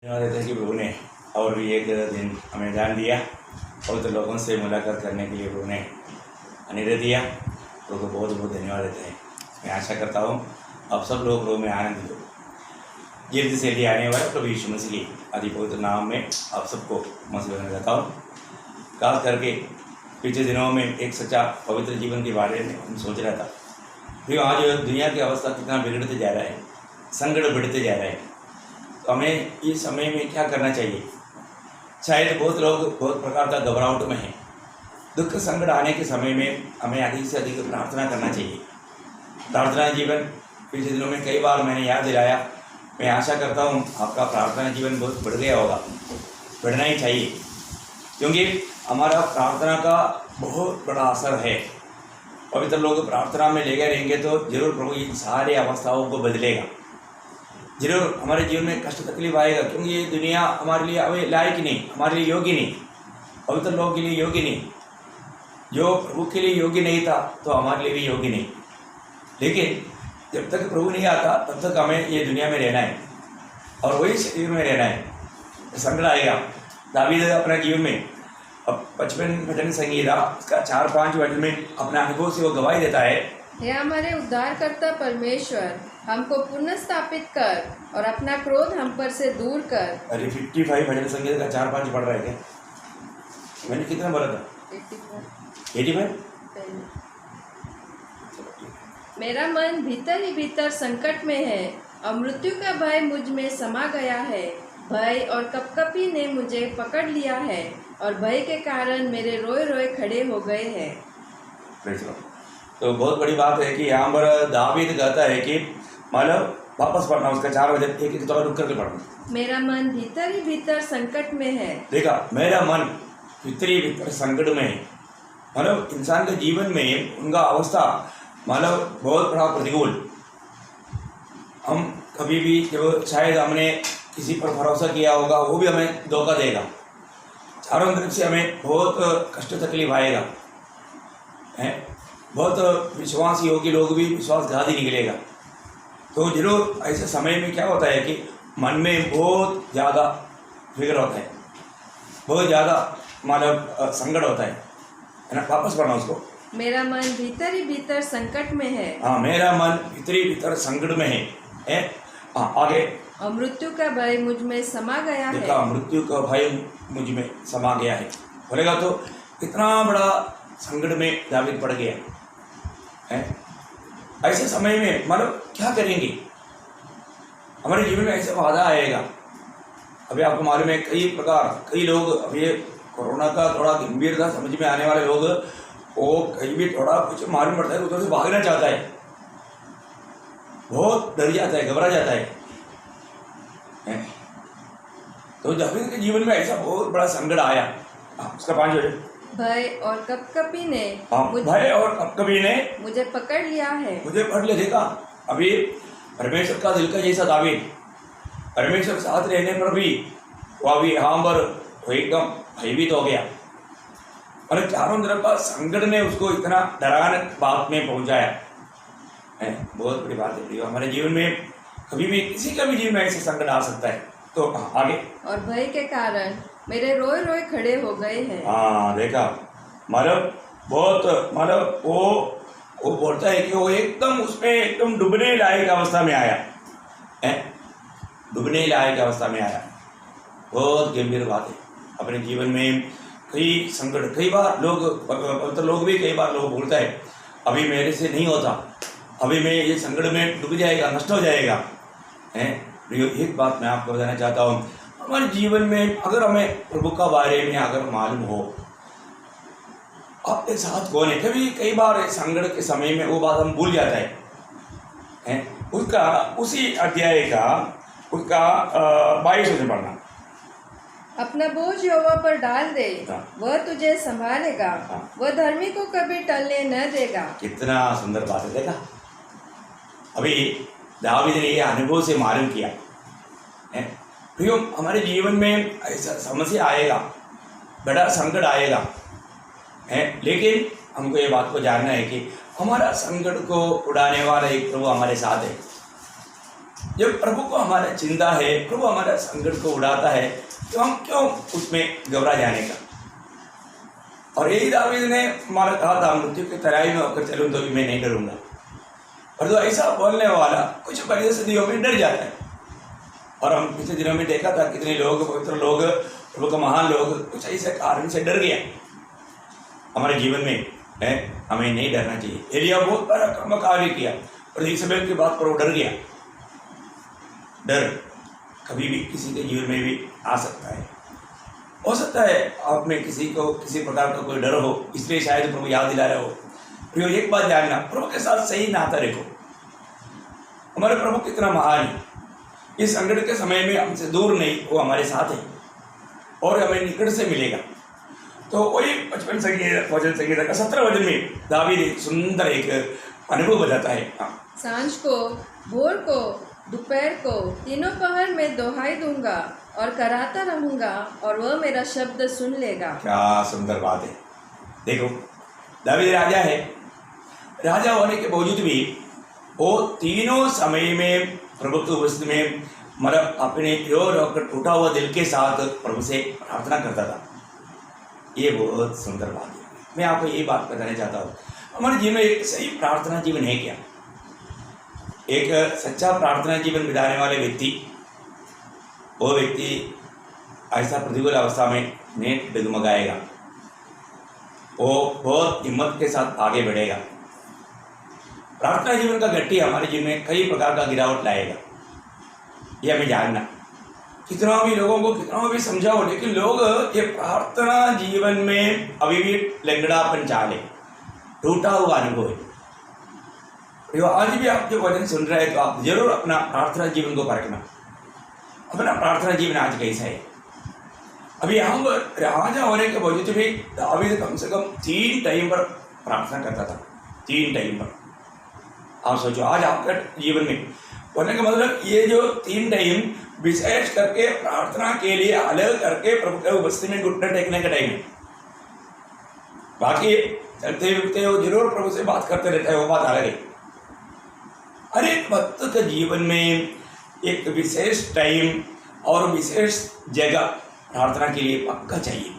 धन्यवाद देते हैं कि प्रभु ने और भी एक दिन हमें दान दिया और तो लोगों से मुलाकात करने के लिए प्रभु ने अनिर्णय दिया। प्रभु को बहुत बहुत धन्यवाद देते हैं। मैं आशा करता हूँ अब सब लोग प्रभु में आनंद लो। जल्दी से लिए आने वाले प्रभु यीशु मसीह के अति पवित्र नाम में आप सबको मसीह बनाना चाहता हूँ। खास करके पिछले दिनों में एक सच्चा पवित्र जीवन के बारे में हम सोच रहा था। फिर आज दुनिया की अवस्था कितना बिगड़ते जा रहा है, संकट बढ़ते जा रहा है, तो हमें इस समय में क्या करना चाहिए। शायद बहुत लोग बहुत प्रकार का घबराहट में हैं। दुख संकट आने के समय में हमें अधिक से अधिक प्रार्थना करना चाहिए। प्रार्थना जीवन पिछले दिनों में कई बार मैंने याद दिलाया। मैं आशा करता हूँ आपका प्रार्थना जीवन बहुत बढ़ गया होगा। बढ़ना ही चाहिए, क्योंकि हमारा प्रार्थना का बहुत बड़ा असर है। पवित्र लोग प्रार्थना में लगे रहेंगे तो जरूर प्रभु इन सारी अवस्थाओं को बदलेगा। जरूर हमारे जीवन में कष्ट तकलीफ आएगा, क्योंकि ये दुनिया हमारे लिए अभी लायक नहीं, हमारे लिए योग्य नहीं, पवित्र लोगों के लिए योग्य नहीं। जो प्रभु के लिए योग्य नहीं था तो हमारे लिए भी योग्य नहीं। लेकिन जब तक प्रभु नहीं आता तब तक हमें ये दुनिया में रहना है और वही शरीर में रहना है। संकट आएगा। दावीद अपने जीवन में 55 भजन संगीता उसका 4-5 वचन में अपने अनुभव से वो गवाही देता है। हे हमारे उद्धारकर्ता परमेश्वर, हमको पुनः स्थापित कर और अपना क्रोध हम पर से दूर कर। अरे 55 भजन संगीता का 4-5 पढ़ रहा है क्या? मैंने कितना बोला था? 85। मेरा मन भीतर ही भीतर संकट में है और मृत्यु का भय मुझ में समा गया है। भय और कपकपी ने मुझे पकड़ लिया है और भय के कारण मेरे रोए रोए खड़े हो गए हैं। तो बहुत बड़ी बात है कि यहाँ पर दावीद कहता है कि मतलब वापस पढ़ना उसका 4 बजे एक थोड़ा रुक करके पढ़ना। मेरा मन भीतर ही भीतर संकट में है। देखा, मेरा मन भीतर ही भीतर संकट में है। मतलब इंसान के जीवन में उनका अवस्था मतलब बहुत बड़ा प्रतिकूल। हम कभी भी जब शायद हमने किसी पर भरोसा किया होगा वो भी हमें धोखा देगा। चारों तरफ से हमें बहुत कष्ट तकलीफ आएगा है। बहुत विश्वास योग्य लोग भी विश्वासघाती निकलेगा। तो जरूर ऐसे समय में क्या होता है कि मन में बहुत ज़्यादा फिक्र होता है, बहुत ज़्यादा मतलब संकट होता है ना। वापस पढ़ना उसको। मेरा मन भीतर ही भीतर संकट में है। हाँ, मेरा मन भीतर ही भीतर संकट में है। हाँ, आगे। और मृत्यु का भय मुझ में समा गया है। देखा, मृत्यु का भय मुझ में समा गया है बोलेगा तो कितना बड़ा संकट में दावीद पड़ गया है। ऐसे समय में मतलब क्या करेंगे? हमारे जीवन में ऐसा बाधा आएगा। अभी आपको मालूम है कई लोग अभी कोरोना का थोड़ा गंभीरता समझ में आने वाले लोग वो कहीं भी थोड़ा कुछ मालूम पड़ता है उधर से भागना चाहता है, बहुत डर जाता है, घबरा जाता है। तो दावीद के जीवन में ऐसा बहुत बड़ा संकट आया। उसका 5 बजे भय और कपकपी ने भय और कपकपी ने मुझे पकड़ लिया है। मुझे पकड़ लिया। देखा, अभी परमेश्वर का दिल का जैसा दावीद, परमेश्वर साथ रहने पर भी वो अभी यहाँ पर एकदम भयभीत हो गया और चारों तरफ का संकट ने उसको इतना डराने बात में पहुंचाया है। बहुत बड़ी बात है। हमारे जीवन में कभी भी किसी का भी जीवन में ऐसे संकट आ सकता है। तो आगे। और भय के कारण मेरे रोए रोए खड़े हो गए हैं। हाँ, देखा, मतलब बहुत मतलब वो बोलता है कि वो एकदम उसमें एकदम डूबने लायक अवस्था में आया है, डूबने लायक अवस्था में आया। बहुत गंभीर बात है। अपने जीवन में कई संकट, कई बार लोग भी कई बार लोग बोलता है अभी मेरे से नहीं होता, अभी मैं ये संकट में डूब जाएगा, नष्ट हो जाएगा है। एक बात मैं आपको बताना चाहता हूँ, हमारे जीवन में अगर हमें प्रभु का बारे में अगर मालूम हो आपके साथ कौन है, कई बार संकट के समय में वो बात हम भूल जाता है। उसका उसी अध्याय का उसका 22 से पढ़ना। अपना बोझ यहोवा पर डाल दे, वह तुझे संभालेगा, वह धर्मी को कभी टलने न देगा। कितना सुंदर बात है। देखा, अभी दावीद ने ये अनुभव से मालूम किया है। प्रियो, हमारे जीवन में ऐसा समस्या आएगा, बड़ा संकट आएगा है, लेकिन हमको ये बात को जानना है कि हमारा संकट को उड़ाने वाला एक प्रभु हमारे साथ है। जब प्रभु को हमारा चिंता है, प्रभु हमारा संकट को उड़ाता है, तो हम क्यों उसमें घबरा जाने का। और यही दावीद ने हमारा कहा था, मृत्यु की तराई में होकर चलूं तो भी मैं नहीं डरूंगा। और तो ऐसा बोलने वाला कुछ परिस्थितियों में डर जाता है। और हम पिछले दिनों में देखा था कितने लोग, पवित्र लोग, प्रभु का महान लोग कुछ ऐसे कारण से डर गया हमारे जीवन में है। हमें नहीं डरना चाहिए। एलिया बहुत बड़ा कर्म कार्य किया और इज़राइल की बात पर वो डर गया। डर कभी भी किसी के जीवन में भी आ सकता है। हो सकता है आप में किसी को किसी प्रकार का कोई डर हो, इसलिए शायद प्रभु याद दिला रहे हो। प्रियो, एक बात जानना, प्रभु के साथ सही नाता रखो। हमारे प्रभु कितना महान है। इस संकट के समय में हमसे दूर नहीं, वो हमारे साथ है और हमें निकट से मिलेगा। तो वही 55 संगीत वचन संगीत का 17 वचन में दावीद एक सुंदर एक अनुभव बताता है। सांझ को, भोर को, दोपहर को, तीनों पहर में दोहाई दूंगा और कराता रहूंगा और वह मेरा शब्द सुन लेगा। क्या सुंदर बात है। देखो, दावीद राजा है, राजा होने के बावजूद भी वो तीनों समय में प्रभु की उपस्थिति में मतलब अपने रो रोकर टूटा हुआ दिल के साथ प्रभु से प्रार्थना करता था। ये बहुत सुंदर बात है। मैं आपको ये बात बताना चाहता हूँ, हमारे जीवन में एक सही प्रार्थना जीवन है क्या? एक सच्चा प्रार्थना जीवन बिताने वाले व्यक्ति, वो व्यक्ति ऐसा प्रतिकूल अवस्था में नहीं डगमगाएगा। वो बहुत हिम्मत के साथ आगे बढ़ेगा। प्रार्थना जीवन का गट्टी हमारे जीवन में कई प्रकार का गिरावट लाएगा, ये हमें जानना। कितना भी लोगों को कितना भी समझाओ, लेकिन लोग ये प्रार्थना जीवन में अभी भी लंगड़ापन चाले, टूटा हुआ अनुभव है। तो आज भी आप जो वचन सुन रहे हैं तो आप जरूर अपना प्रार्थना जीवन को परखना। अपना प्रार्थना जीवन आज कैसा है? अभी हम राजा होने के बावजूद भी दावीद कम से कम 3 टाइम पर प्रार्थना करता था। 3 टाइम पर। आप सोचो, आज आपका जीवन में होने का मतलब ये जो 3 टाइम विशेष करके प्रार्थना के लिए अलग करके प्रभु के उपस्थिति में घुटने टेकने का टाइम है। बाकी चलते फिरते वो जरूर प्रभु से बात करते रहता है, वो बात अलग है। हर एक भक्त के जीवन में एक विशेष टाइम और विशेष जगह प्रार्थना के लिए पक्का चाहिए।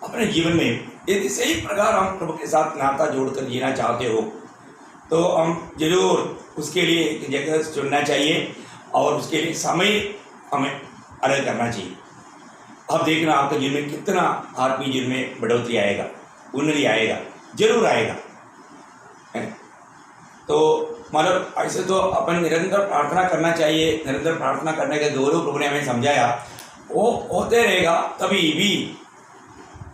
अपने जीवन में यदि सही प्रकार हम प्रभु के साथ नाता जोड़कर जीना चाहते हो तो हम जरूर उसके लिए एक जगह चुनना चाहिए और उसके लिए समय हमें अलग करना चाहिए। अब देखना आपके जीवन में कितना आत्मीय जीवन में बढ़ोतरी आएगा, उन्नति आएगा, जरूर आएगा। तो मतलब ऐसे तो अपन निरंतर प्रार्थना करना चाहिए। निरंतर प्रार्थना करने का गौरव प्रभु ने हमें समझाया, वो होते रहेगा। तभी भी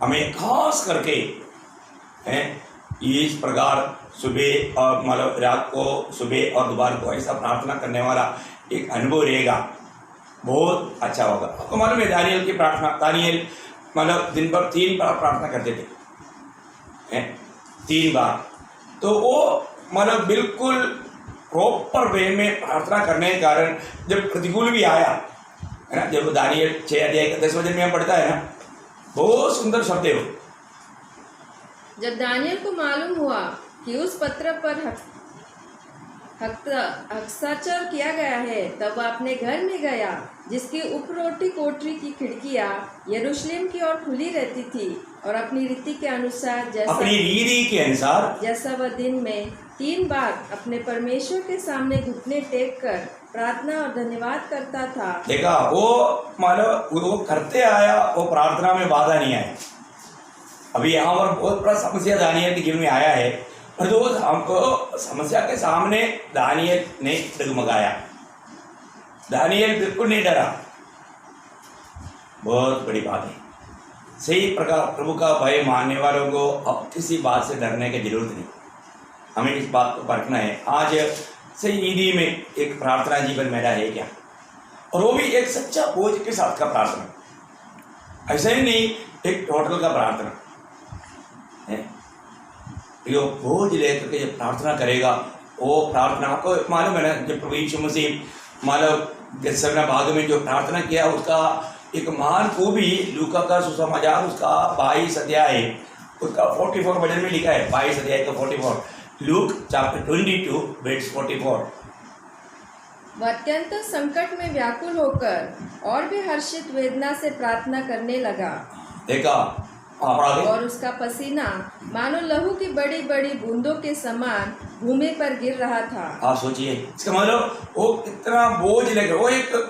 हमें खास करके इस प्रकार सुबह और मतलब रात को, सुबह और दोपहर को ऐसा प्रार्थना करने वाला एक अनुभव रहेगा, बहुत अच्छा होगा। आपको मालूम है दानियल की प्रार्थना, दानियल मतलब दिन भर 3 बार प्रार्थना करते थे, 3 बार। तो वो मतलब बिल्कुल प्रॉपर वे में प्रार्थना करने के कारण जब प्रतिकूल भी आया है ना, जब दानियल 6 अध्याय का 10 वचन में हम पढ़ता है ना, बहुत सुंदर शब्द है वो। जब दानियल को मालूम हुआ कि उस पत्र पर हस्ताक्षर किया गया है, तब वह अपने घर में गया, जिसकी उपरोटी कोठरी की खिड़कियां यरूशलेम की ओर खुली रहती थी, और अपनी रीति के अनुसार जैसा वह दिन में 3 बार अपने परमेश्वर के सामने घुटने टेक कर प्रार्थना और धन्यवाद करता था। देखा, वो मतलब वो करते आया, वो प्रार्थना में बाधा नहीं आया। अभी यहाँ पर बहुत बड़ा समस्या दानियल के जीवन में आया है, और जो हमको समस्या के सामने दानियल ने डगमगाया। दानियल बिल्कुल नहीं डरा, बहुत बड़ी बात है। सही प्रकार प्रभु का भय मानने वालों को अब किसी बात से डरने की जरूरत नहीं। हमें इस बात को परखना है। आज सही ईदी में एक प्रार्थना जीवन मेरा है क्या, और वो भी एक सच्चा बोझ के साथ का प्रार्थना, ऐसा ही नहीं एक टोटल का प्रार्थना है। जो बोझ लेकर के जब प्रार्थना करेगा, वो प्रार्थना आपको मालूम है ना, जब प्रभु यीशु मसीह मालूम गेत्सेमनी बाग में जो प्रार्थना किया, उसका एक महान खूबी लूका का सुसमाचार उसका 22 अध्याय उसका 44 वचन में लिखा है। 22 अध्याय का 44, लूक चैप्टर 22 वर्स 44। वह अत्यंत संकट में व्याकुल होकर और भी हर्षित वेदना से प्रार्थना करने लगा। देखा, और आगे और उसका पसीना मानो लहू की बड़ी बड़ी बूंदों के समान भूमि पर गिर रहा था। आप सोचिए, इसका मतलब वो कितना बोझ लेकर,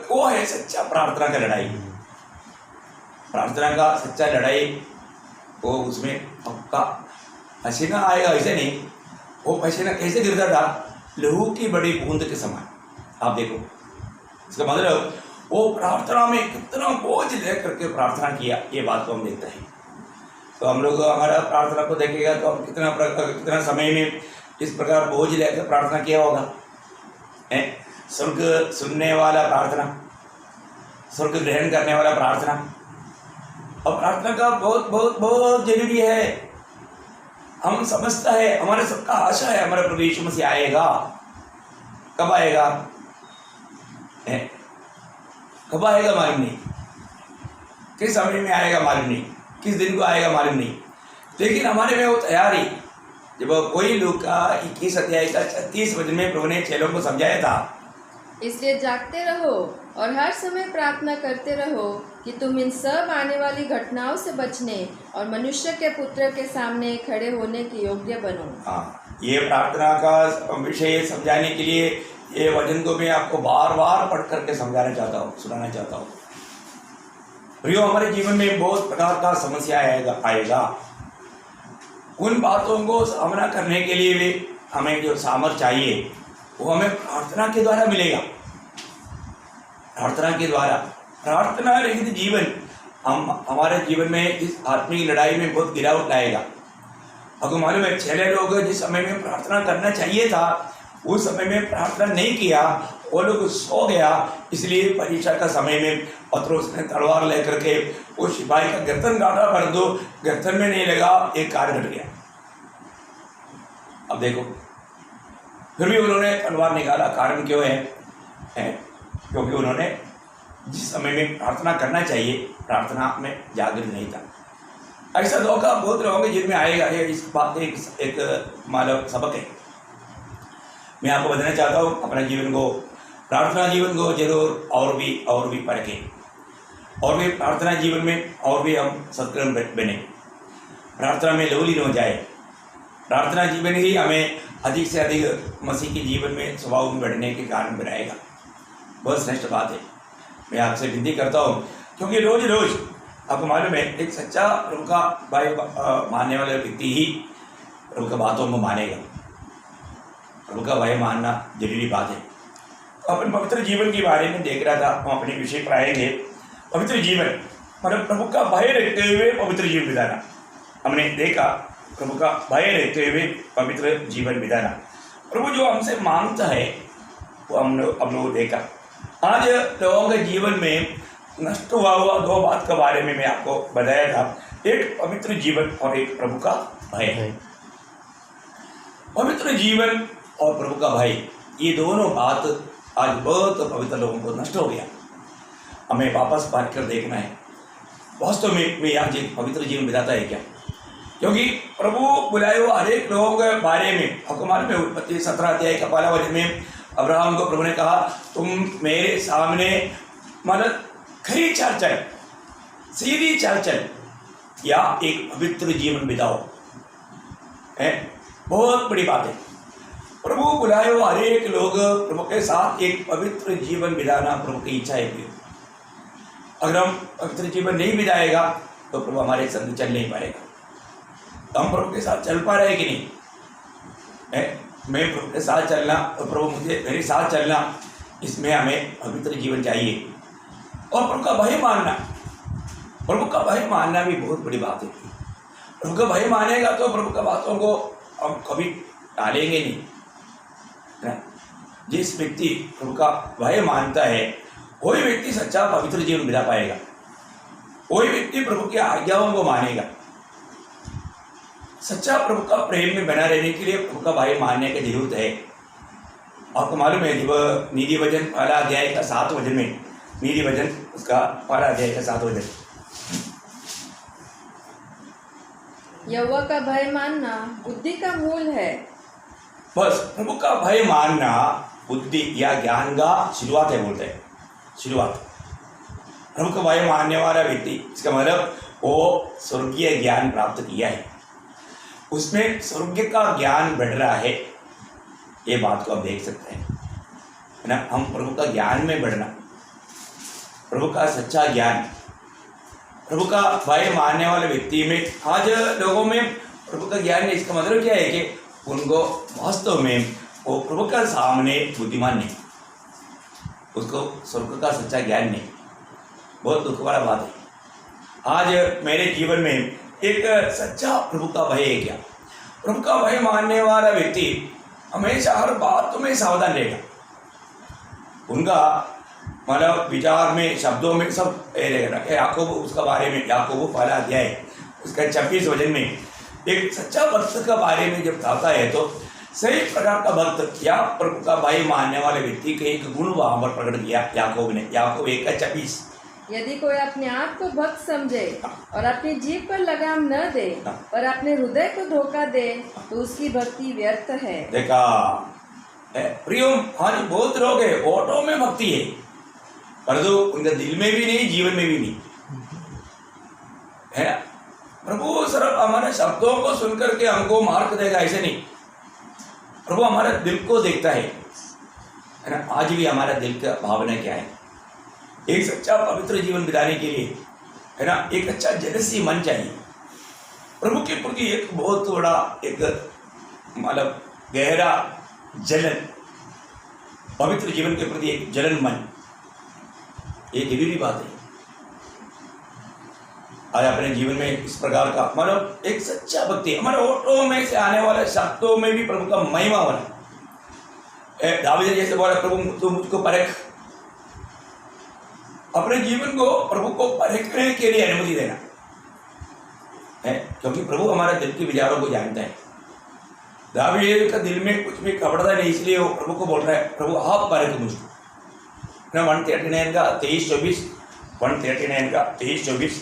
वो है सच्चा प्रार्थना का लड़ाई। प्रार्थना का सच्चा लड़ाई, वो उसमें पक्का पसीना आएगा ऐसे नहीं, वो पसीना कैसे गिरता था, लहू की बड़ी बूंद के समान। आप देखो, इसका मतलब वो प्रार्थना में कितना बोझ लेकर के प्रार्थना किया, ये बात को हम देखते हैं। तो हम लोग हमारा प्रार्थना को देखेगा तो हम कितना समय में इस प्रकार बोझ लेकर प्रार्थना किया होगा। स्वर्ग सुनने वाला प्रार्थना, स्वर्ग ग्रहण करने वाला प्रार्थना, और प्रार्थना का बहुत बहुत बहुत जरूरी है। हम समझता है, हमारे सबका आशा है हमारा प्रभु यीशु मसीह आएगा। कब आएगा? कब आएगा मालूम नहीं, किस समय में आएगा मालूम नहीं, किस दिन को आएगा मालूम नहीं, लेकिन हमारे में वो तैयारी। जब कोई लूका 21 अध्याय का 36 वचन में प्रभु ने चेलों को समझाया था, इसलिए जागते रहो और हर समय प्रार्थना करते रहो कि तुम इन सब आने वाली घटनाओं से बचने और मनुष्य के पुत्र के सामने खड़े होने के योग्य बनो। हाँ, ये प्रार्थना का विषय समझाने के लिए ये वचन को मैं आपको बार बार पढ़ करके समझाना चाहता हूँ, सुनाना चाहता हूँ। प्रियो, हमारे जीवन में बहुत प्रकार का समस्या आएगा। उन बातों को सामना करने के लिए भी हमें जो सामर्थ्य चाहिए वो हमें प्रार्थना के द्वारा मिलेगा। प्रार्थना के द्वारा, प्रार्थना रहित जीवन हमारे जीवन में इस आत्मिक लड़ाई में बहुत गिरावट लाएगा। आपको मालूम है, चेले लोग जिस समय में प्रार्थना करना चाहिए था उस समय में प्रार्थना नहीं किया, वो लोग सो गया। इसलिए परीक्षा का समय में पत्रोस ने तलवार लेकर के वो सिपाही का गर्दन काटा, परंतु गर्दन में नहीं लगा, एक कार्य घट गया। अब देखो, फिर भी उन्होंने तलवार निकाला। कारण क्यों है? क्योंकि उन्होंने जिस समय में प्रार्थना करना चाहिए प्रार्थना में जागृत नहीं था। ऐसा धोखा बहुत लोगों के जिनमें आएगा। ये इस बात एक मानव सबक है। मैं आपको बताना चाहता हूँ, अपना जीवन को, प्रार्थना जीवन को जरूर और भी परखें, और भी प्रार्थना जीवन में और भी हम सत्कर्म बने, प्रार्थना में लवलीन हो जाए। प्रार्थना जीवन ही हमें अधिक से अधिक मसीह के जीवन में स्वभाव में बढ़ने के कारण बनाएगा। बहुत श्रेष्ठ बात है। मैं आपसे विनती करता हूँ, क्योंकि रोज रोज आपको मालूम है, एक सच्चा प्रभु का भाई मानने वाला व्यक्ति ही प्रभु की बातों को मानेगा। प्रभु का भय मानना जरूरी बात है। तो अपन पवित्र जीवन के बारे में देख रहा था, हम अपने विषय पर आएंगे। पवित्र जीवन मतलब प्रभु का भय रखते हुए पवित्र जीवन बिताना। हमने देखा, प्रभु का भय रहते हुए पवित्र जीवन बिताना, प्रभु जो हमसे मांगता है वो हम लोग देखा। आज लोगों के जीवन में नष्ट हुआ दो बात के बारे में मैं आपको बताया था, एक पवित्र जीवन और एक प्रभु का भय। पवित्र जीवन और प्रभु का भय, ये दोनों बात आज बहुत पवित्र लोगों को नष्ट हो गया। हमें वापस बात कर देखना है, वास्तव में आज एक पवित्र जीवन बिताता है क्या? क्योंकि प्रभु बुलाए हुए अनेक लोगों के बारे में हुकुमार में उत्पत्ति 17 अध्याय का पहला वचन में अब्राहम को प्रभु ने कहा, तुम मेरे सामने मतलब खरी चाल चल, सीधी चाल चल, या एक पवित्र जीवन बिताओ। है बहुत बड़ी बात है। प्रभु बुलाए हुए अनेक लोग प्रभु के साथ एक पवित्र जीवन बिताना प्रभु की इच्छा है। अगर हम पवित्र जीवन नहीं बिताएगा तो प्रभु हमारे संग चल नहीं पाएगा। तो हम प्रभु के साथ चल पा रहे कि नहीं? मैं प्रभु के साथ चलना और प्रभु मुझे मेरे साथ चलना, इसमें हमें पवित्र जीवन चाहिए। और प्रभु का भय मानना, प्रभु का भय मानना भी बहुत बड़ी बात है। प्रभु का भय मानेगा तो प्रभु का बातों को हम कभी टालेंगे नहीं। जिस व्यक्ति प्रभु का भय मानता है वही व्यक्ति सच्चा पवित्र जीवन बिता पाएगा। वही व्यक्ति प्रभु की आज्ञाओं को मानेगा। सच्चा प्रभु का प्रेम में बना रहने के लिए प्रभु का भय मानने की जरूरत है। आपको मालूम है, जब नीति वचन पहला अध्याय का 7 वचन में, नीति वचन उसका पहला अध्याय का 7 वचन, यहोवा का भय मानना बुद्धि का मूल है। बस प्रभु का भय मानना बुद्धि या ज्ञान का शुरुआत है बोलते हैं, शुरुआत। प्रभु का भय मानने वाला व्यक्ति, इसका मतलब वो स्वर्गीय ज्ञान प्राप्त किया है, उसमें स्वर्ग का ज्ञान बढ़ रहा है, ये बात को आप देख सकते हैं, है ना। हम प्रभु का ज्ञान में बढ़ना, प्रभु का सच्चा ज्ञान, प्रभु का भय मानने वाले व्यक्ति में, आज लोगों में प्रभु का ज्ञान है, इसका मतलब क्या है कि उनको वास्तव में वो प्रभु का सामने बुद्धिमान नहीं, उसको स्वर्ग का सच्चा ज्ञान नहीं। बहुत दुख वाला बात है। आज मेरे जीवन में एक सच्चा प्रभु का भय है क्या? प्रभु का भय मानने वाला व्यक्ति हमेशा हर बात में सावधान रहेगा, उनका मतलब विचार में, शब्दों में सब रहेगा। याकूब उसका बारे में, याकूब पहला अध्याय उसका 26 वचन में एक सच्चा भक्त का बारे में जब बताता है तो सही प्रकार का भक्त या प्रभु का भय मानने वाले व्यक्ति के एक गुण वहां पर प्रकट किया याकूब ने। याकूब 1:26, यदि कोई अपने आप को भक्त समझे और अपनी जीभ पर लगाम न दे और अपने हृदय को धोखा दे तो उसकी भक्ति व्यर्थ है। देखा प्रियम, हाँ बहुत लोग है ऑटो में भक्ति है, परंतु उनके दिल में भी नहीं, जीवन में भी नहीं, है ना। प्रभु सिर्फ हमारे शब्दों को सुनकर के हमको मार्क देगा ऐसे नहीं, प्रभु हमारे दिल को देखता है ना। आज भी हमारा दिल का भावना क्या है? एक सच्चा पवित्र जीवन बिताने के लिए, है ना, एक अच्छा जेलसी मन चाहिए प्रभु के प्रति, एक बहुत बड़ा एक मतलब गहरा जलन, पवित्र जीवन के प्रति एक जलन मन, ये जरूरी बात है। आज अपने जीवन में इस प्रकार का मतलब एक सच्चा भक्ति हमारे ओठों में से आने वाले शब्दों में भी प्रभु का महिमा होना। दाऊद जैसे बोला, प्रभु तू मुझको परख, अपने जीवन को प्रभु को परखने के लिए अनुमति देना है, क्योंकि प्रभु हमारे दिल के विचारों को जानता है। दाऊद का दिल में कुछ भी कपड़ता नहीं, इसलिए वो प्रभु को बोल रहा है, प्रभु आप परख मुझको। 139 का 23-24, 139 का 23-24।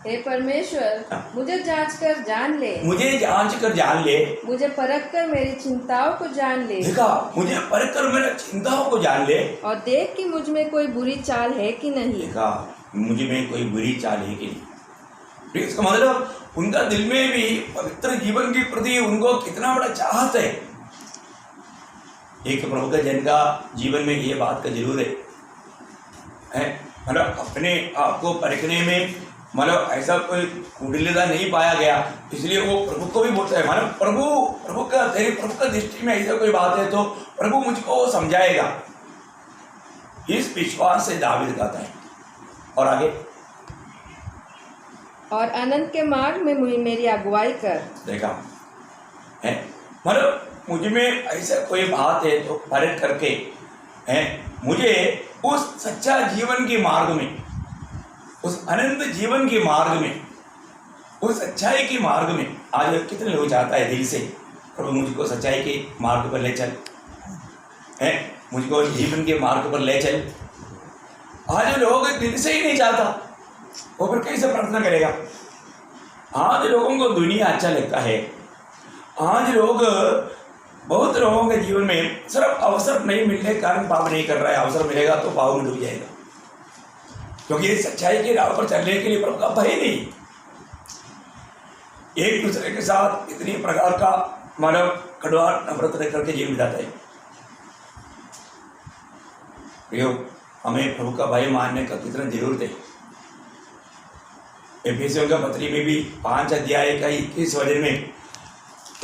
हे परमेश्वर, मुझे जांच कर जान ले, मुझे जांच कर जान ले, मुझे परख कर मेरी चिंताओं को जान ले। देखा, मुझे परख कर मेरी चिंताओं को जान ले, और देख कि मुझ में कोई बुरी चाल है कि नहीं। देखा, मुझ में कोई बुरी चाल है कि नहीं। इसका मतलब उनका दिल में भी पवित्र जीवन के प्रति उनको कितना बड़ा चाहत है। एक प्रभु का जन का जीवन में ये बात का जरूर है, मतलब अपने आप को परखने में मतलब ऐसा कोई कुटिलता नहीं पाया गया, इसलिए वो प्रभु को भी बोलता है, मतलब प्रभु का दृष्टि में ऐसा कोई बात है तो प्रभु मुझको समझाएगा, इस विश्वास से दावीद कहता है। और आगे, और अनंत के मार्ग में मेरी अगुवाई कर। देखा है, मतलब मुझ में ऐसा कोई बात है तो परख करके है मुझे उस सच्चा जीवन के मार्ग में, उस अनंत जीवन के मार्ग में, उस सच्चाई के मार्ग में। आज कितने लोग चाहता है दिल से, प्रभु मुझको सच्चाई के मार्ग पर ले चल, है मुझको जीवन के मार्ग पर ले चल। आज लोग दिल से ही नहीं चाहता, वो फिर कैसे प्रार्थना करेगा? आज लोगों को दुनिया अच्छा लगता है। आज लोग, बहुत लोगों के जीवन में सिर्फ अवसर नहीं मिलने के कारण पाप नहीं कर रहा है, अवसर मिलेगा तो पाप में डूब जाएगा, क्योंकि सच्चाई के राह पर चलने के लिए प्रभु का भय नहीं। एक दूसरे के साथ इतनी प्रकार का मानव कड़वा नफरत रह करके जीवन बिताता है। हमें प्रभु का भय मानने का कितना जरूरत है। एफेसियों का पत्री में भी 5 अध्याय का 21 वचन में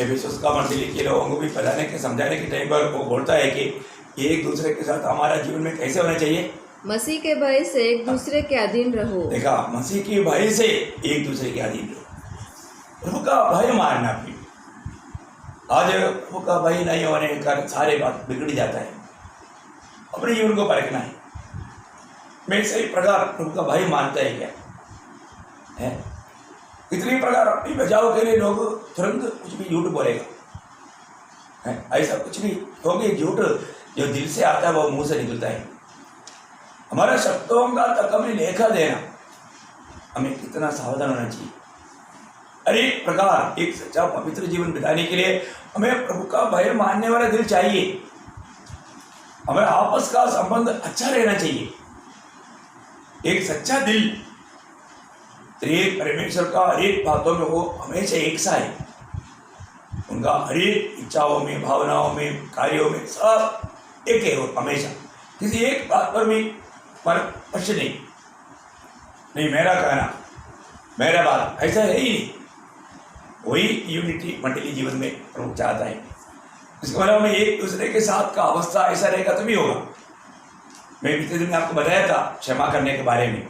एफेसुस का मंडली के लोगों को भी बताने के समझाने के टाइम पर वो बोलता है कि एक दूसरे के साथ हमारा जीवन में कैसे होना चाहिए? मसीह के भय से एक दूसरे के अधीन रहो। देखा, मसीह के भय से एक दूसरे के अधीन रहो। प्रभु का भय मानना भी, आज प्रभु का भय नहीं होने के कारण सारे बात बिगड़ जाता है। अपने जीवन को परखना है, मैं सही प्रकार प्रभु का भय मानता है क्या है? इतनी प्रकार अपनी बचाव के लिए लोग तुरंत कुछ भी झूठ बोलेगा है, ऐसा कुछ भी, क्योंकि झूठ जो दिल से आता है वो मुंह से निकलता है। हमारे शब्दों का तक हमें लेखा देना, हमें कितना सावधान होना चाहिए। अरे एक प्रकार एक सच्चा पवित्र जीवन बिताने के लिए हमें प्रभु का भय मानने वाला दिल चाहिए। हमारे आपस का संबंध अच्छा रहना चाहिए। एक सच्चा दिल एक परमेश्वर का हर एक बातों में वो हमेशा एक सा है। उनका हर एक इच्छाओं में, भावनाओं में, कार्यों में सब एक है। वो हमेशा किसी एक बात पर भी पक्ष नहीं मेरा कहना, मेरा बात, ऐसा है ही नहीं। वही यूनिटी मंडली जीवन में प्रभु चाहता है। इसके मतलब में एक दूसरे के साथ का अवस्था ऐसा रहेगा तभी होगा। मैं पिछले दिन आपको बताया था क्षमा करने के बारे में।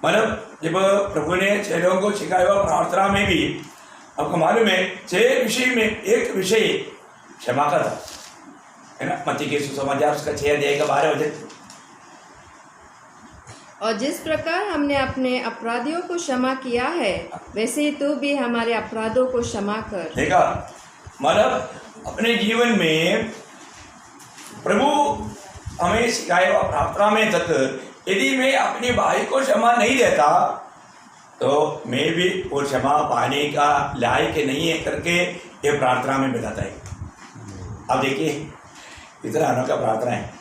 मतलब जब प्रभु ने 6 लोगों को सिखाया हुआ प्रार्थना में भी आपको मालूम है 6 विषय में एक विषय क्षमा का था, है ना। मत्ती के सुसमाचार उसका 6 अध्याय का 12 वचन। और जिस प्रकार हमने अपने अपराधियों को क्षमा किया है वैसे ही तू भी हमारे अपराधों को क्षमा कर। देखा, मतलब अपने जीवन में प्रभु हमें सिखाया हुआ प्रार्थना में तक यदि मैं अपने भाई को क्षमा नहीं देता तो मैं भी वो क्षमा पाने का लायक नहीं है करके ये प्रार्थना में बताता है। अब देखिए इतना अनोखा प्रार्थना है।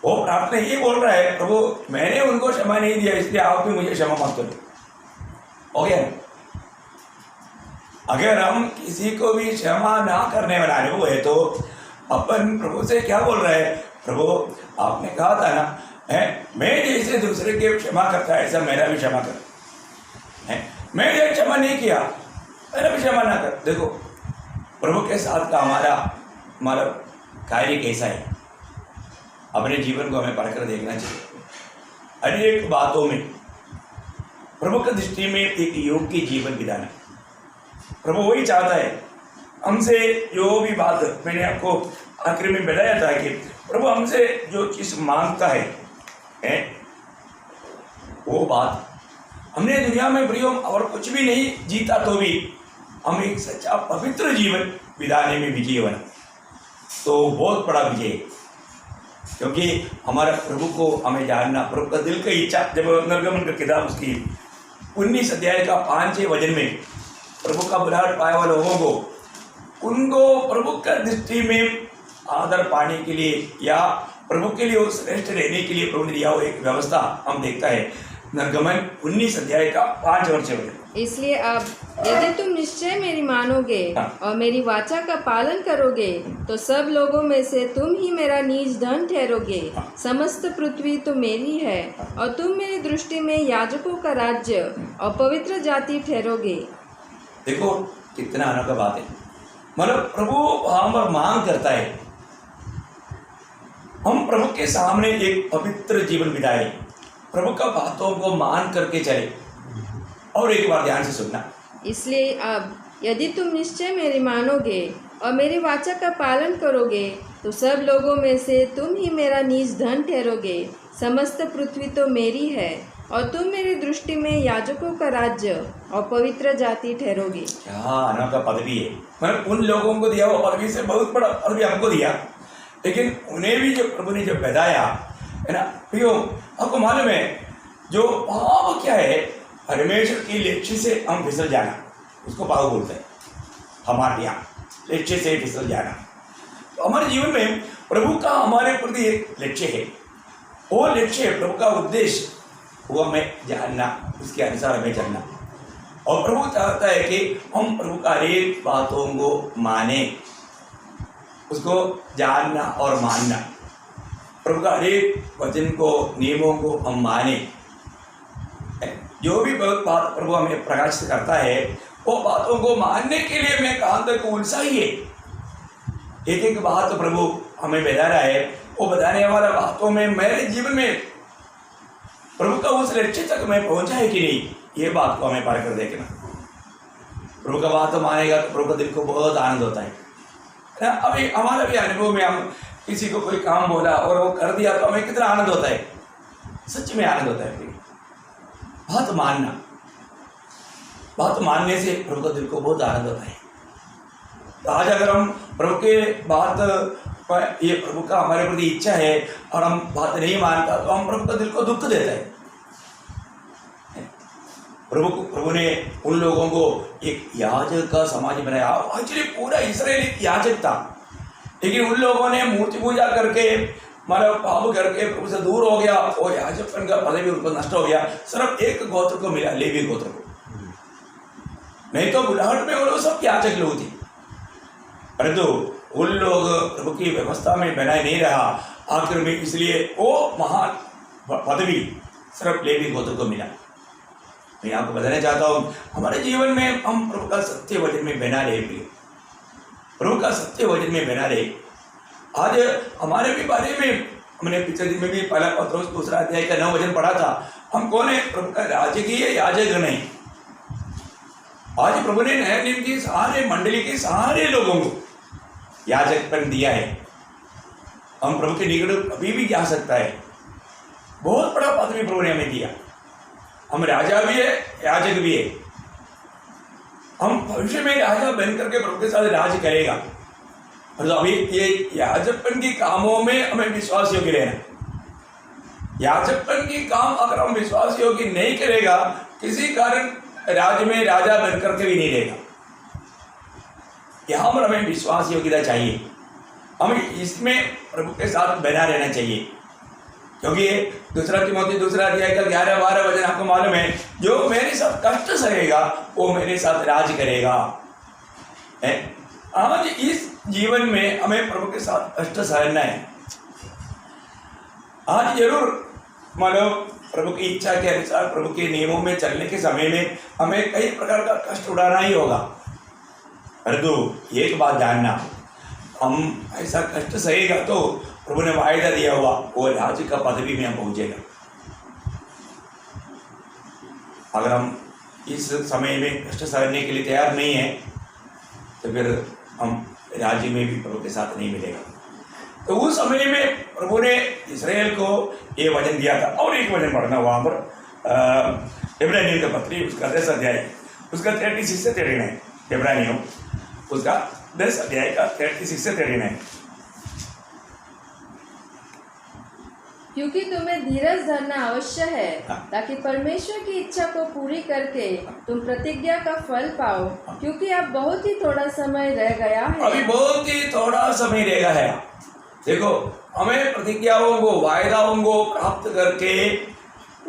वो प्रार्थना ये बोल रहा है, प्रभु मैंने उनको क्षमा नहीं दिया इसलिए आप भी मुझे क्षमा मत करो। ओके, अगर हम किसी को भी क्षमा ना करने वाला अनुभव है तो अपन प्रभु से क्या बोल रहे हैं, प्रभु आपने कहा था ना है मैं जैसे दूसरे के क्षमा करता है ऐसा मेरा भी क्षमा कर, है मैं जब क्षमा नहीं किया मेरा भी क्षमा ना कर। देखो प्रभु के साथ का हमारा कार्य कैसा है, अपने जीवन को हमें पढ़कर देखना चाहिए। हर एक बातों में प्रभु की दृष्टि में एक योग्य जीवन बिताना प्रभु वही चाहता है हमसे। जो भी बात मैंने आपको आखिर में बताया था कि प्रभु हमसे जो चीज़ मांगता है वो बात हमने दुनिया में प्रियो और कुछ भी नहीं जीता तो भी हम एक सच्चा पवित्र जीवन बिताने में विजय बना तो बहुत बड़ा विजय है। क्योंकि हमारा प्रभु को हमें जानना, प्रभु का दिल का इच्छा। जब निर्गमन का किताब उसकी 19 अध्याय का 5 वचन में प्रभु का बुलाहट पाए वाले लोगों को उनको प्रभु का दृष्टि में आदर पाने के लिए या प्रभु के लिए श्रेष्ठ रहने के लिए प्रभु ने दिया हुआ एक व्यवस्था हम देखता है निर्गमन 19 अध्याय का 5 वचन। इसलिए अब यदि तुम निश्चय मेरी मानोगे और मेरी वाचा का पालन करोगे तो सब लोगों में से तुम ही मेरा निज धन ठहरोगे। समस्त पृथ्वी तो मेरी है और तुम मेरी दृष्टि में याजकों का राज्य और पवित्र जाति ठहरोगे। देखो कितना अनोखा बात है। मतलब प्रभु हम पर मांग करता है हम प्रभु के सामने एक पवित्र जीवन बिताए, प्रभु का बातों को मान करके चले। और एक बार ध्यान से सुनना, इसलिए अब यदि तुम निश्चय मेरी मानोगे और मेरी वाचा का पालन करोगे तो सब लोगों में से तुम ही मेरा निज धन ठहरोगे। समस्त पृथ्वी तो मेरी है और तुम मेरी दृष्टि में याजकों का राज्य और पवित्र जाति ठहरोगे। क्या अनोखा पदवी है। मतलब उन लोगों को दिया वो पदवी से बहुत बड़ा पदवी हमको दिया, लेकिन उन्हें भी जो प्रभु ने जब बताया है ना प्रियो, आपको मालूम है जो पाप क्या है, परमेश्वर की लक्ष्य से हम फिसल जाना, उसको पाप बोलते हैं हमारे यहाँ, लक्ष्य से फिसल जाना। तो हमारे जीवन में प्रभु का हमारे प्रति एक लक्ष्य है, वो लक्ष्य प्रभु का उद्देश्य वो हमें जानना, उसके अनुसार हमें चलना। और प्रभु चाहता है कि हम प्रभु का हर एक बातों को माने, उसको जानना और मानना, प्रभु का हर एक वचन को नियमों को हम माने। जो भी बात प्रभु हमें प्रकाशित करता है वो बातों को मानने के लिए मैं कहाँ तक उलझा ही है। एक एक बात प्रभु हमें बता रहा है, वो बताने वाला बातों में मेरे जीवन में प्रभु का उस लक्ष्य तक मैं पहुंचा है कि नहीं, ये बात को हमें पढ़ कर देखना। प्रभु का बात तो मानेगा तो प्रभु का दिल को बहुत आनंद होता है। अभी हमारा भी अनुभव में हम किसी को कोई काम बोला और वो कर दिया तो हमें कितना आनंद होता है, सच में आनंद होता है। बात मानना, बात मानने से प्रभु का दिल को बहुत आनंद होता है। तो आज अगर हम प्रभु के बात ये प्रभु का हमारे प्रति इच्छा है और हम बात नहीं मानता तो हम प्रभु का दिल को दुख देता है। प्रभु ने उन लोगों को एक याजक का समाज बनाया। एक्चुअली पूरा इस्राएल एक याजक था, लेकिन उन लोगों ने मूर्ति पूजा करके मतलब पाप करके प्रभु से दूर हो गया, वो याजकपन का पदवी उनको नष्ट हो गया, सिर्फ एक गोत्र को मिला, लेवी गोत्र को। नहीं तो बुढ़ाहट में वो लोग सब याजक लोग थे, परंतु उन लोग प्रभु की व्यवस्था में बनाए नहीं रहा, आखिर में इसलिए वो महान पदवी सिर्फ लेवी गोत्र को मिला। मैं आपको बताना चाहता हूँ, हमारे जीवन में हम प्रभु का सत्य वचन में बना रहे, प्रभु का सत्य वचन में बना रहे। आज हमारे भी बारे में हमने पिछले दिन में भी पहला पत्रोस दूसरा अध्याय का 9 वचन पढ़ा था, हम कौन है? प्रभु का राजक ही है, याजक नहीं। आज प्रभु ने नया नियम की सारे मंडली के सारे लोगों को याजकपन दिया है। हम प्रभु के निकट अभी भी जा सकता है, बहुत बड़ा पदवी प्रभु ने हमें दिया। हम राजा भी है, याजक भी है। हम भविष्य में राजा बन करके प्रभु के साथ राज करेगा। तो अभी ये याजकपन के कामों में हमें विश्वास योग्य रहना। याजकपन के काम अगर हम विश्वास योग्य नहीं करेगा, किसी कारण राज्य में राजा बन करके भी नहीं रहेगा। यहाँ पर हमें विश्वास योग्यता चाहिए, हमें इसमें प्रभु के साथ बना रहना चाहिए, क्योंकि दूसरा तिमोथी दूसरा अध्याय का 11-12 वचन आपको मालूम है, जो मेरे साथ कष्ट सहेगा वो मेरे साथ राज करेगा। आज इस जीवन में हमें प्रभु के साथ कष्ट सहना है। आज जरूर मतलब प्रभु की इच्छा के अनुसार प्रभु के नियमों में चलने के समय में हमें कई प्रकार का कष्ट उठाना ही होगा, परंतु एक बात जानना, हम ऐसा कष्ट सहेगा तो प्रभु ने वायदा दिया हुआ वो राज्य का पदवी में हम पहुंचेगा। अगर हम इस समय में कष्ट सहने के लिए तैयार नहीं है तो फिर हम राज्य में भी प्रभु के साथ नहीं मिलेगा। तो उस समय में प्रभु ने इस्राएल को ये वचन दिया था। और एक वचन पढ़ना वहाँ पर इब्रानियों का पत्री उसका 10 अध्याय उसका 36 से 39, इब्रानियों उसका 10 अध्याय का 36 से 39। क्योंकि तुम्हें धीरज धरना अवश्य है, ताकि परमेश्वर की इच्छा को पूरी करके तुम प्रतिज्ञा का फल पाओ, क्योंकि अब बहुत ही थोड़ा समय रह गया है। अभी बहुत ही थोड़ा समय रह गया है। देखो, हमें प्रतिज्ञाओं को वायदाओं को प्राप्त करके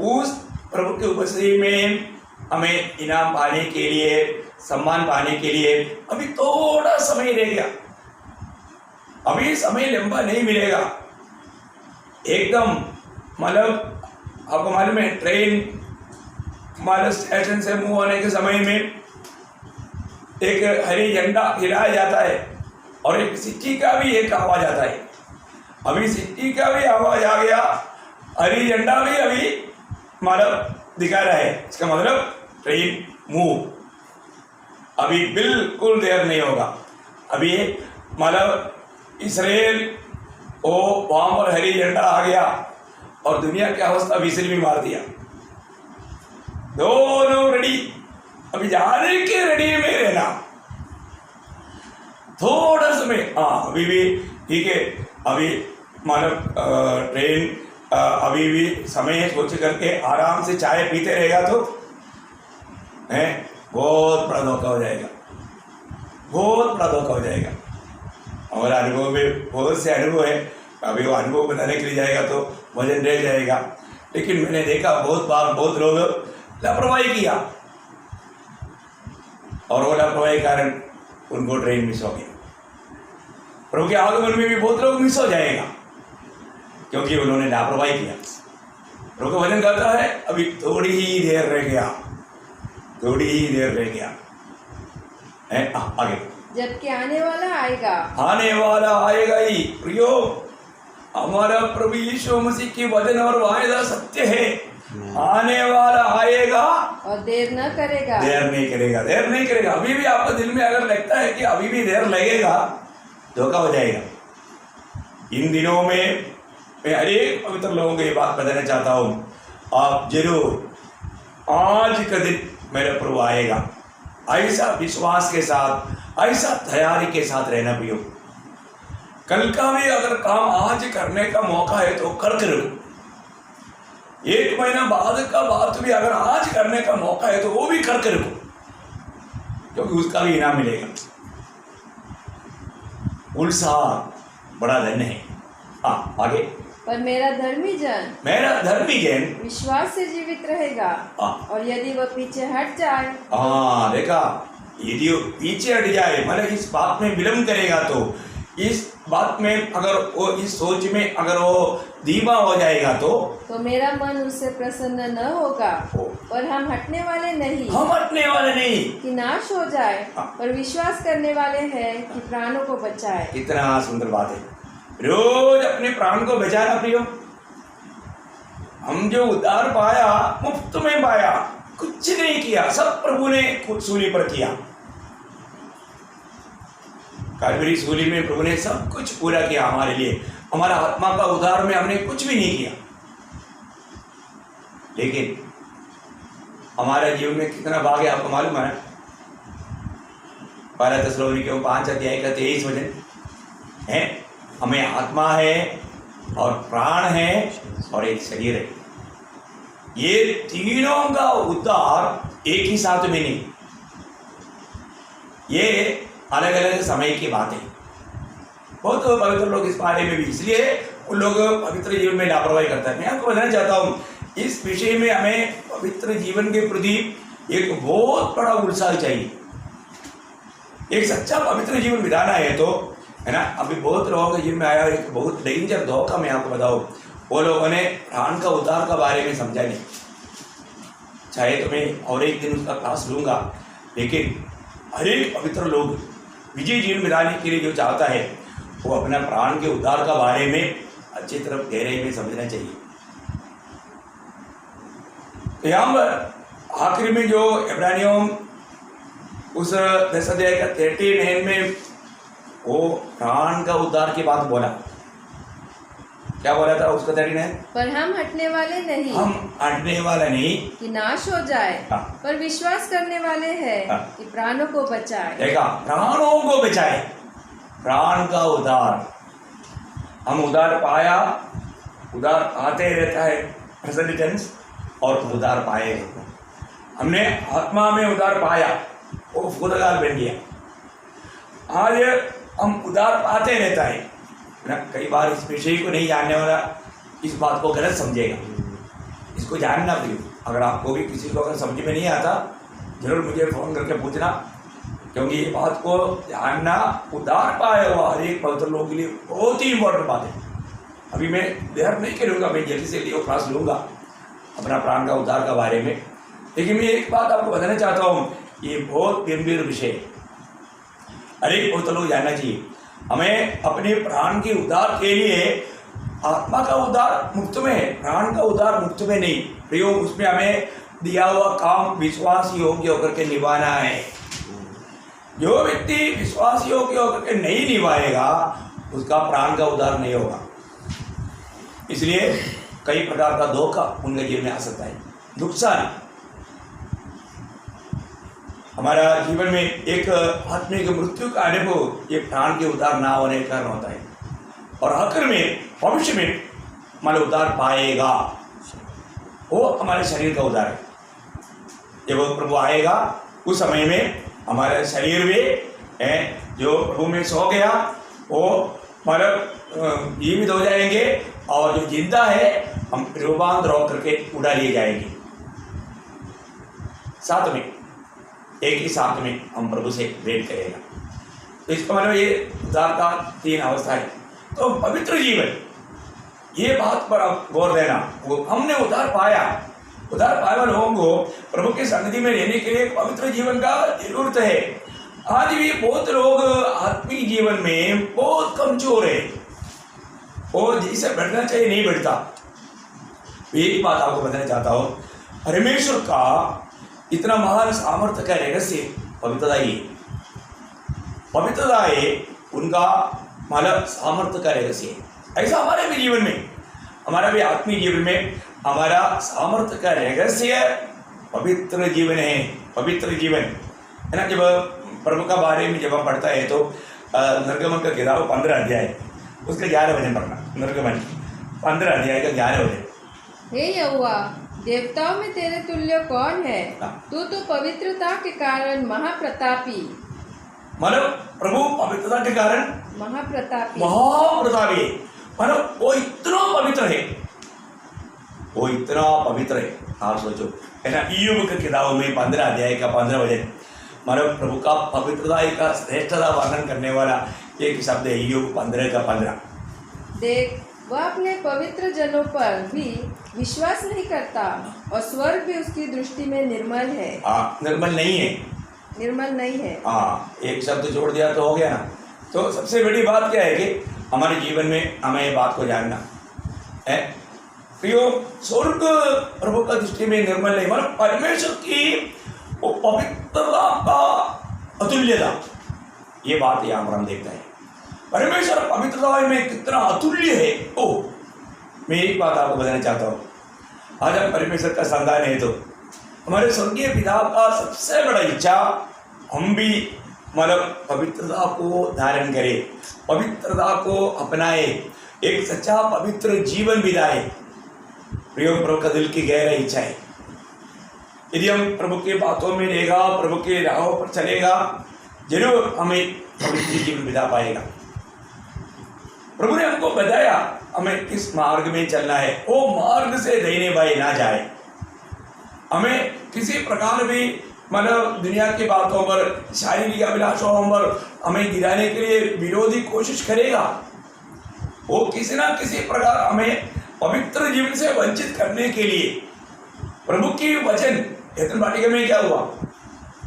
उस प्रभु की उपस्थिति में हमें इनाम पाने के लिए, सम्मान पाने के लिए अभी थोड़ा समय रह गया। अभी समय लंबा नहीं मिलेगा एकदम। मतलब आपको मालूम है, ट्रेन मतलब स्टेशन से मूव होने के समय में एक हरी झंडा हिलाया जाता है और एक सिक्की का भी एक आवाज आता है। अभी सिक्की का भी आवाज आ गया, हरी झंडा भी अभी मतलब दिखा रहा है। इसका मतलब ट्रेन मूव अभी बिल्कुल देर नहीं होगा। अभी मतलब इस्राएल ओ वहां पर हरी झंडा आ गया और दुनिया की अवस्था विसिल भी मार दिया, दोनों रेडी। अभी जाने के रेडी में रहना, थोड़ा समय अभी भी ठीक है। अभी मतलब ट्रेन अभी भी समय सोच करके आराम से चाय पीते रहेगा तो है बहुत बड़ा धोखा हो जाएगा, बहुत बड़ा धोखा हो जाएगा। हमारा अनुभव में बहुत से अनुभव है, अभी वो अनुभव बताने के लिए जाएगा तो वजन रह जाएगा। लेकिन मैंने देखा बहुत बार बहुत लोग लापरवाही किया और वो लापरवाही कारण उनको ट्रेन मिस हो गया। प्रभु के आगमन में भी बहुत लोग मिस हो जाएगा क्योंकि उन्होंने लापरवाही किया। प्रभु का वचन कहता है अभी थोड़ी ही देर रह गया, थोड़ी ही देर रह गया है। आगे, जबकि आने वाला आएगा, आने वाला आएगा ही। प्रियो, हमारा प्रभु यीशु मसीह की वचन और वायदा सत्य है। आने वाला आएगा और देर न करेगा, देर नहीं करेगा, देर नहीं करेगा। अभी भी आपको दिल में अगर लगता है कि अभी भी देर लगेगा, धोखा हो जाएगा। इन दिनों में मैं हर एक पवित्र लोगों को ये बात बताना चाहता हूँ, आप जरूर आज का दिन मेरा प्रभु आएगा, ऐसा विश्वास के साथ, ऐसा तैयारी के साथ रहना पियो। कल का भी अगर काम आज करने का मौका है तो करके रखो। 1 महीना बाद का बात भी अगर आज करने का मौका है तो वो भी करके रखो, क्योंकि उसका भी इनाम मिलेगा। उत्साह बड़ा धन है। हाँ, आगे पर मेरा धर्मी जन विश्वास से जीवित रहेगा। हाँ। और यदि वह पीछे हट जाए, हाँ देखा, यदि वो पीछे हट जाए मतलब इस बात में विलम्ब करेगा, तो इस बात में अगर वो इस सोच में अगर वो धीमा हो जाएगा तो मेरा मन उससे प्रसन्न न होगा। पर हम हटने वाले नहीं कि नाश हो जाए, हाँ। पर विश्वास करने वाले हैं कि प्राणों को बचाए। कितना सुंदर बात है, रोज अपने प्राण को बचाना प्रियो। हम जो उद्धार पाया मुफ्त में पाया, कुछ नहीं किया, सब प्रभु ने खुद सूली पर किया। कालवरी सूली में प्रभु ने सब कुछ पूरा किया हमारे लिए। हमारा आत्मा का उद्धार में हमने कुछ भी नहीं किया, लेकिन हमारा जीवन में कितना भाग है आपको मालूम है? 12 थिस्सलुनीकियों 5 अध्याय का 23 वचन है, हमें आत्मा है और प्राण है और एक शरीर है। ये तीनों का उद्धार एक ही साथ में नहीं, ये अलग अलग समय की बात है। बहुत पवित्र लोग इस बारे में भी इसलिए उन लोग पवित्र जीवन में लापरवाही करते हैं। मैं आपको बताना चाहता हूँ, इस विषय में हमें पवित्र जीवन के प्रति एक बहुत बड़ा उत्साह चाहिए। एक सच्चा पवित्र जीवन बिताना है तो, है ना। अभी बहुत लोगों के जीवन में आया एक बहुत डेंजर धोखा, मैं आपको बताऊं, वो लोगों ने प्राण का उद्धार का बारे में समझा नहीं। चाहे तो मैं और एक दिन उसका क्लास लूंगा, लेकिन हर एक पवित्र लोग विजय जीवन बिताने के लिए जो चाहता है वो अपना प्राण के उद्धार का बारे में अच्छी तरह गहराई में समझना चाहिए। यहाँ पर आखिर में जो इब्रानियों उस 10 अध्याय का 39 में वो प्राण का उद्धार की बात बोला। क्या बोला था उसका 39? पर हम हटने वाले नहीं कि नाश हो जाए, हाँ। पर विश्वास करने वाले हैं हाँ। कि प्राणों को बचाए। देखा, प्राणों को बचाए, प्राण का उद्धार। हम उद्धार पाया, उद्धार आते रहता है प्रेजेंट टेंस, और उद्धार पाएगा। हमने आत्मा में उद्धार पाया, वो भूतकाल बन गया। आज हम उद्धार पाते रहता है ना। कई बार इस विषय को नहीं जानने वाला इस बात को गलत समझेगा। इसको जानना भी, अगर आपको भी किसी को अगर समझ में नहीं आता जरूर मुझे फ़ोन करके पूछना, क्योंकि ये बात को जानना उद्धार पाया हुआ हर एक पवित्र लोगों के लिए बहुत ही इम्पोर्टेंट बात है। अभी मैं देर नहीं करूँगा, मैं जल्दी से लियो क्लास लूँगा अपना प्राण का उद्धार का बारे में। लेकिन मैं एक बात आपको बताना चाहता हूँ, ये बहुत गंभीर विषय है, हर एक पवित्र लोग जानना चाहिए। हमें अपने प्राण के उद्धार के लिए आत्मा का उद्धार मुफ्त में है, प्राण का उद्धार मुफ्त में नहीं। प्रयोग उसमें हमें दिया हुआ काम विश्वास योग्य होकर के निभाना है। जो व्यक्ति विश्वास योग्य होकर के नहीं निभाएगा उसका प्राण का उद्धार नहीं होगा। इसलिए कई प्रकार का धोखा उनके जीवन में आ सकता है, नुकसान। हमारा जीवन में एक आत्मिक मृत्यु का अनुभव ये प्राण के उद्धार ना होने के कारण होता है, और आखिर में भविष्य में हमारा उद्धार पाएगा, वो हमारे शरीर का उद्धार है। जब प्रभु आएगा उस समय में हमारा शरीर भी जो प्रभु में सो गया वो मतलब जीवित हो जाएंगे, और जो जिंदा है हम रूपांतर होकर के उड़ा लिए जाएंगे। साथ में एक ही साथ में हम प्रभु से भेंट करेगा। तो इसका मतलब ये उद्धार का 3 अवस्था है। तो पवित्र जीवन, ये बात पर आप गौर देना। वो हमने उद्धार पाया, उद्धार पाए हुए लोगों को प्रभु के सन्निधि में रहने के लिए पवित्र जीवन का जरूरत है। आज भी बहुत लोग आत्मिक जीवन में बहुत कमजोर है, वो जिसे बैठना चाहिए नहीं बैठता। एक बात आपको बताना चाहता हूँ, परमेश्वर का इतना महान सामर्थ्य का रहस्य पवित्रता ही है। पवित्रता है उनका मतलब सामर्थ्य का रहस्य है। ऐसा हमारे भी जीवन में, हमारा भी आत्मिक जीवन में हमारा सामर्थ्य का रहस्य पवित्र जीवन है। पवित्र जीवन है ना। जब प्रभु का बारे में जब हम पढ़ता है तो निर्गमन का किताब 15 अध्याय उसका 11 वचन पढ़ना। निर्गमन 15 अध्याय का 11 वचन। हे यहोवा, देवताओं में तेरे तुल्य कौन है? तू तो पवित्रता के कारण महाप्रतापी। मतलब प्रभु पवित्रता के कारण महाप्रतापी है। मतलब वो इतना पवित्र है, वो इतना पवित्र है। आप सोचो, है ना, ईयोब की किताब में 15 अध्याय का 15 वचन, मतलब प्रभु का पवित्रता का श्रेष्ठता वर्णन करने वाला एक शब्द है ईयोब 15 का 15। देख, वह अपने पवित्र जनों पर भी विश्वास नहीं करता और स्वर्ग भी उसकी दृष्टि में निर्मल है। निर्मल नहीं है, निर्मल नहीं है। एक शब्द जोड़ दिया तो हो गया ना। तो सबसे बड़ी बात क्या है कि हमारे जीवन में हमें ये बात को जानना है, प्रियो, स्वर्ग प्रभु का दृष्टि में निर्मल नहीं, मतलब परमेश्वर की वो पवित्रता का अतुल्यता, ये बात यहाँ पर हम देखते हैं। परमेश्वर पवित्रता में कितना अतुल्य है। ओ, मैं एक बात आपको बताना चाहता हूँ। आज हम परमेश्वर का संतान है तो हमारे स्वर्गीय पिता का सबसे बड़ा इच्छा हम भी मतलब पवित्रता को धारण करें, पवित्रता को अपनाए, एक सच्चा पवित्र जीवन बिताए। प्रियो, प्रभु का दिल की गहरा इच्छा है। यदि हम प्रभु के बातों में रहेगा, प्रभु के राहों पर चलेगा, जरूर हमें पवित्र जीवन बिता पाएगा। प्रभु ने हमको बताया हमें किस मार्ग में चलना है, वो मार्ग से दाहिने बाएं ना जाए। हमें किसी प्रकार भी मतलब दुनिया की बातों पर, शारीरिक अभिलाषाओं पर हमें गिराने के लिए विरोधी कोशिश करेगा। वो किसी ना किसी प्रकार हमें पवित्र जीवन से वंचित करने के लिए प्रभु की वचन, यत्न वाटिका में क्या हुआ,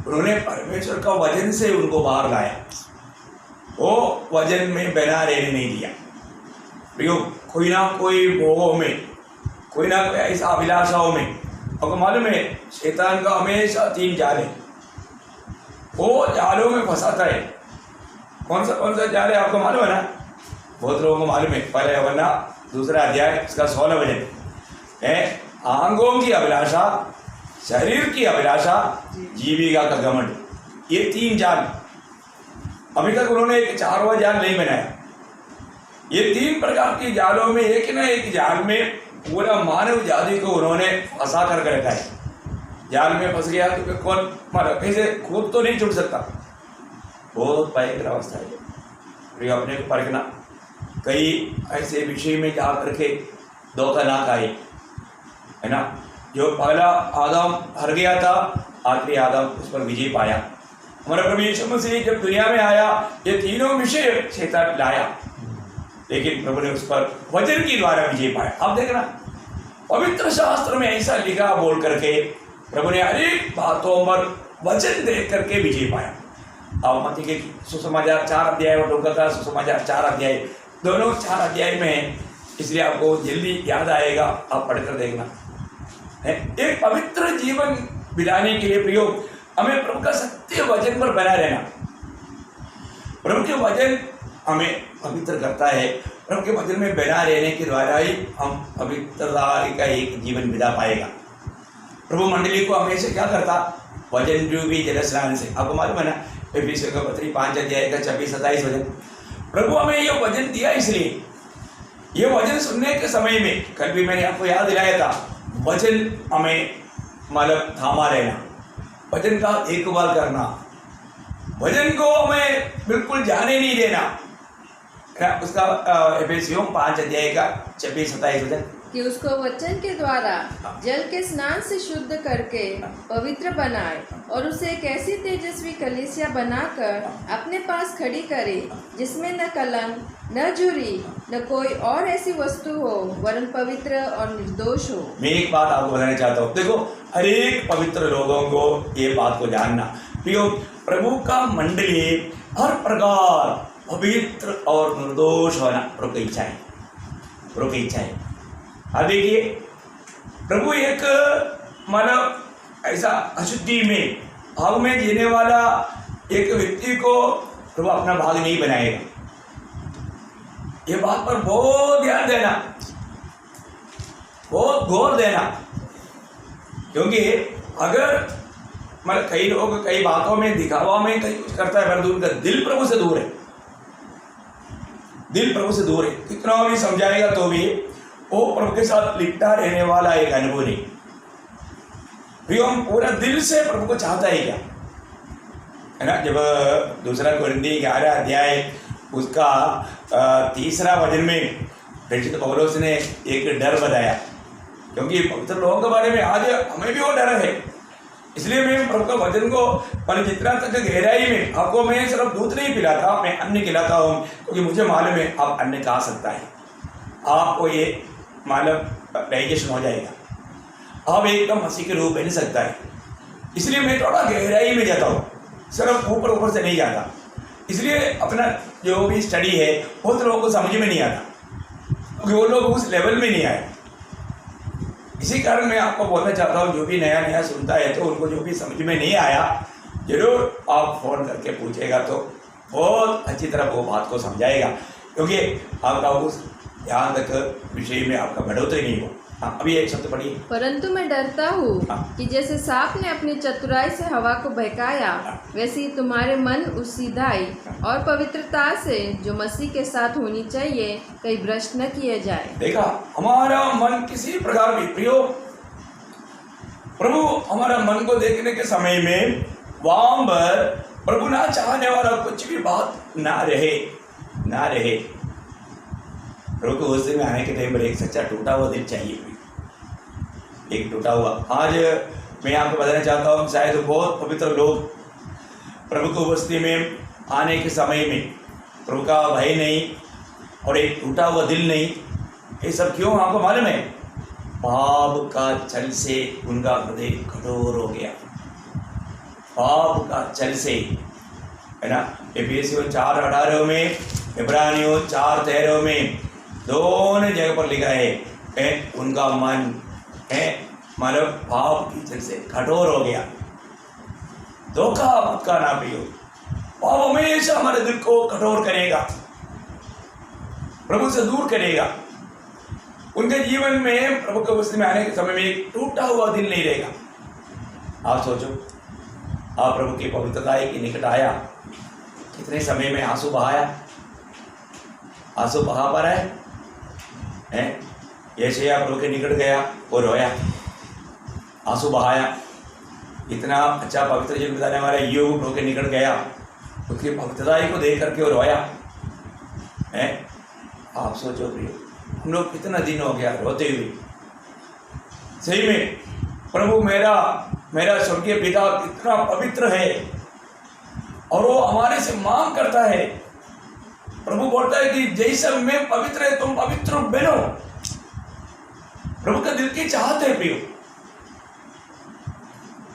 उन्होंने परमेश्वर का वचन से उनको बाहर लाया, वो वचन में बना रहने नहीं दिया। प्रियो, कोई ना कोई मोहों में, कोई ना कोई ऐसा अभिलाषाओं में, आपको मालूम है शैतान का हमेशा 3 जाल है, वो जालों में फंसाता है। कौन सा जाल है आपको मालूम है ना? बहुत लोगों को मालूम है। पहले वरना दूसरा अध्याय इसका 16 वचन है, आंगों की अभिलाषा, शरीर की अभिलाषा, जीविका का घमंड, ये 3 जाल। अभी तक उन्होंने एक 4वां जाल नहीं बनाया। ये 3 प्रकार की जालों में एक न एक जाल में पूरा मानव जाति को उन्होंने फंसा करके रखा है। जाल में फंस गया तो फिर कौन मतलब कैसे खुद तो नहीं छूट सकता। बहुत भयंकर अवस्था है। फिर अपने को परखना, कई ऐसे विषय में जा करके धोखा ना खाए, है ना। जो पहला आदम हर गया था, आखिरी आदम उस पर विजय पाया। हमारा प्रभु यीशु मसीह जब दुनिया में आया, ये तीनों विषय शैतान लाया, लेकिन प्रभु ने उस पर वचन के द्वारा विजय पाया। अब देखना, पवित्र शास्त्र में ऐसा लिखा बोल करके प्रभु ने अनेक बातों पर वचन दे करके विजय पाया। अब मत्ती के सुसमाचार 4 अध्याय और लूका का सुसमाचार 4 अध्याय, दोनों 4 अध्याय में है, इसलिए आपको जल्दी याद आएगा, आप पढ़कर देखना। एक पवित्र जीवन बिताने के लिए प्रियो, हमें प्रभु का सत्य वचन पर बना रहना। प्रभु के वचन हमें पवित्र करता है। प्रभु के वचन में बना रहने के द्वारा ही हम पवित्रता का एक जीवन बिता पाएगा। प्रभु मंडली को हमेशा क्या करता, वचन रूपी जल स्नान से। आपको मालूम है ना, एफिसियों का पत्री 5 अध्याय का 26-27 वचन। प्रभु हमें ये वचन दिया, इसलिए ये वचन सुनने के समय में, कल भी मैंने आपको याद दिलाया था, वचन हमें मतलब थामा रहना, वचन का देखभाल करना, वचन को हमें बिल्कुल जाने नहीं देना। उसका एफिसियों 5 अध्याय का 26-27 वचन, कि उसको वचन के द्वारा जल के स्नान से शुद्ध करके पवित्र बनाए और उसे एक ऐसी तेजस्वी कलीसिया बनाकर अपने पास खड़ी करे, जिसमें न कलंक, न झुर्री, न कोई और ऐसी वस्तु हो, वरन पवित्र और निर्दोष हो। मैं एक बात आपको बताना चाहता हूँ। देखो, हर एक पवित्र लोगों को ये बात को जानना, प्रियो, प्रभु का मंडली हर प्रकार पवित्र और निर्दोष होना प्रभु की इच्छा है, प्रभु की इच्छा है। अब देखिए, प्रभु एक मतलब ऐसा अशुद्धि में, भाव में जीने वाला एक व्यक्ति को प्रभु अपना भाग नहीं बनाएगा। ये बात पर बहुत ध्यान देना, बहुत गौर देना, क्योंकि अगर मतलब कई लोग कई बातों में, दिखावा में कहीं कुछ करता है, परंतु उनका दिल प्रभु से दूर है, दिल प्रभु से दूर है। कितना भी समझाएगा तो भी वो प्रभु के साथ लिपटा रहने वाला एक अनुभव नहीं। प्रियो, हम पूरा दिल से प्रभु को चाहता है क्या, है ना। जब 2 कोरिन्थी 11 अध्याय उसका 3 वचन में प्रेषित पौलुस ने एक डर बताया, क्योंकि पवित्र लोगों के बारे में आज हमें भी वो डर है। इसलिए मैं प्रभु का वचन को पर जितना तक गहराई में आपको मैं सिर्फ दूध नहीं पिलाता, मैं अन्न खिलाता हूँ, क्योंकि मुझे मालूम है आप अन्न खा सकता है, आपको ये मालूम डाइजेशन हो जाएगा, आप एकदम मसीह के रूप बन सकता है। इसलिए मैं थोड़ा गहराई में जाता हूँ, सिर्फ ऊपर से नहीं जाता। इसलिए अपना जो भी स्टडी है बहुत लोगों को समझ में नहीं आता, क्योंकि वो लोग उस लेवल में नहीं आए। इसी कारण मैं आपको बोलना चाहता हूँ, जो भी नया सुनता है तो उनको जो भी समझ में नहीं आया जरूर आप फ़ोन करके पूछेगा तो बहुत अच्छी तरह वो बात को समझाएगा, क्योंकि आपका उस यहाँ तक विषय में आपका बढ़ोतरी नहीं हो। हाँ, अभी एक शब्द पढ़िए। परंतु मैं डरता हूँ कि जैसे सांप ने अपनी चतुराई से हवा को बहकाया, वैसे ही तुम्हारे मन उस सीधाई और पवित्रता से जो मसीह के साथ होनी चाहिए कहीं भ्रष्ट न किए जाए। देखा, हमारा मन किसी प्रकार भी प्रियो, प्रभु हमारा मन को देखने के समय में वहां पर प्रभु ना चाहने वाला कुछ भी बात ना रहे। प्रभु को उस दिन में आने के टाइम पर एक सच्चा टूटा हुआ दिल चाहिए, एक टूटा हुआ। आज मैं आपको बताना चाहता हूँ, शायद बहुत पवित्र लोग प्रभु को उपस्थिति में आने के समय में प्रभु का भय नहीं और एक टूटा हुआ दिल नहीं। ये सब क्यों आपको मालूम है? पाप का छल से उनका हृदय कठोर हो गया, पाप का छल से, है ना। एफिसियों 4:18 में, इब्रानियों 4:13 में दोनों जगह पर लिखा है उनका मन है मतलब पाप की छल से कठोर हो गया। धोखा मत खाना पियो, पाप हमेशा हमारे दिल को कठोर करेगा, प्रभु से दूर करेगा। उनके जीवन में प्रभु के उपस्थिति में आने के समय में एक टूटा हुआ दिल नहीं रहेगा। आप सोचो, आप प्रभु की पवित्रता के निकट आया, कितने समय में आंसू बहाया, आंसू बहा पा रहा है। यशायाह प्रभु के निकट गया और रोया, आंसू बहाया। इतना अच्छा पवित्र जीवन बिताने वाला योग प्रभु के निकट गया, उसकी पवित्रता को देख करके वो रोया है। आप सोचो प्रिय, हम लोग कितना दिन हो गया रोते हुए। सही में प्रभु मेरा स्वर्गीय पिता कितना पवित्र है और वो हमारे से मांग करता है। प्रभु बोलता है कि जैसा मैं पवित्र है तुम पवित्र बनो। प्रभु का दिल की चाहत है प्रियो।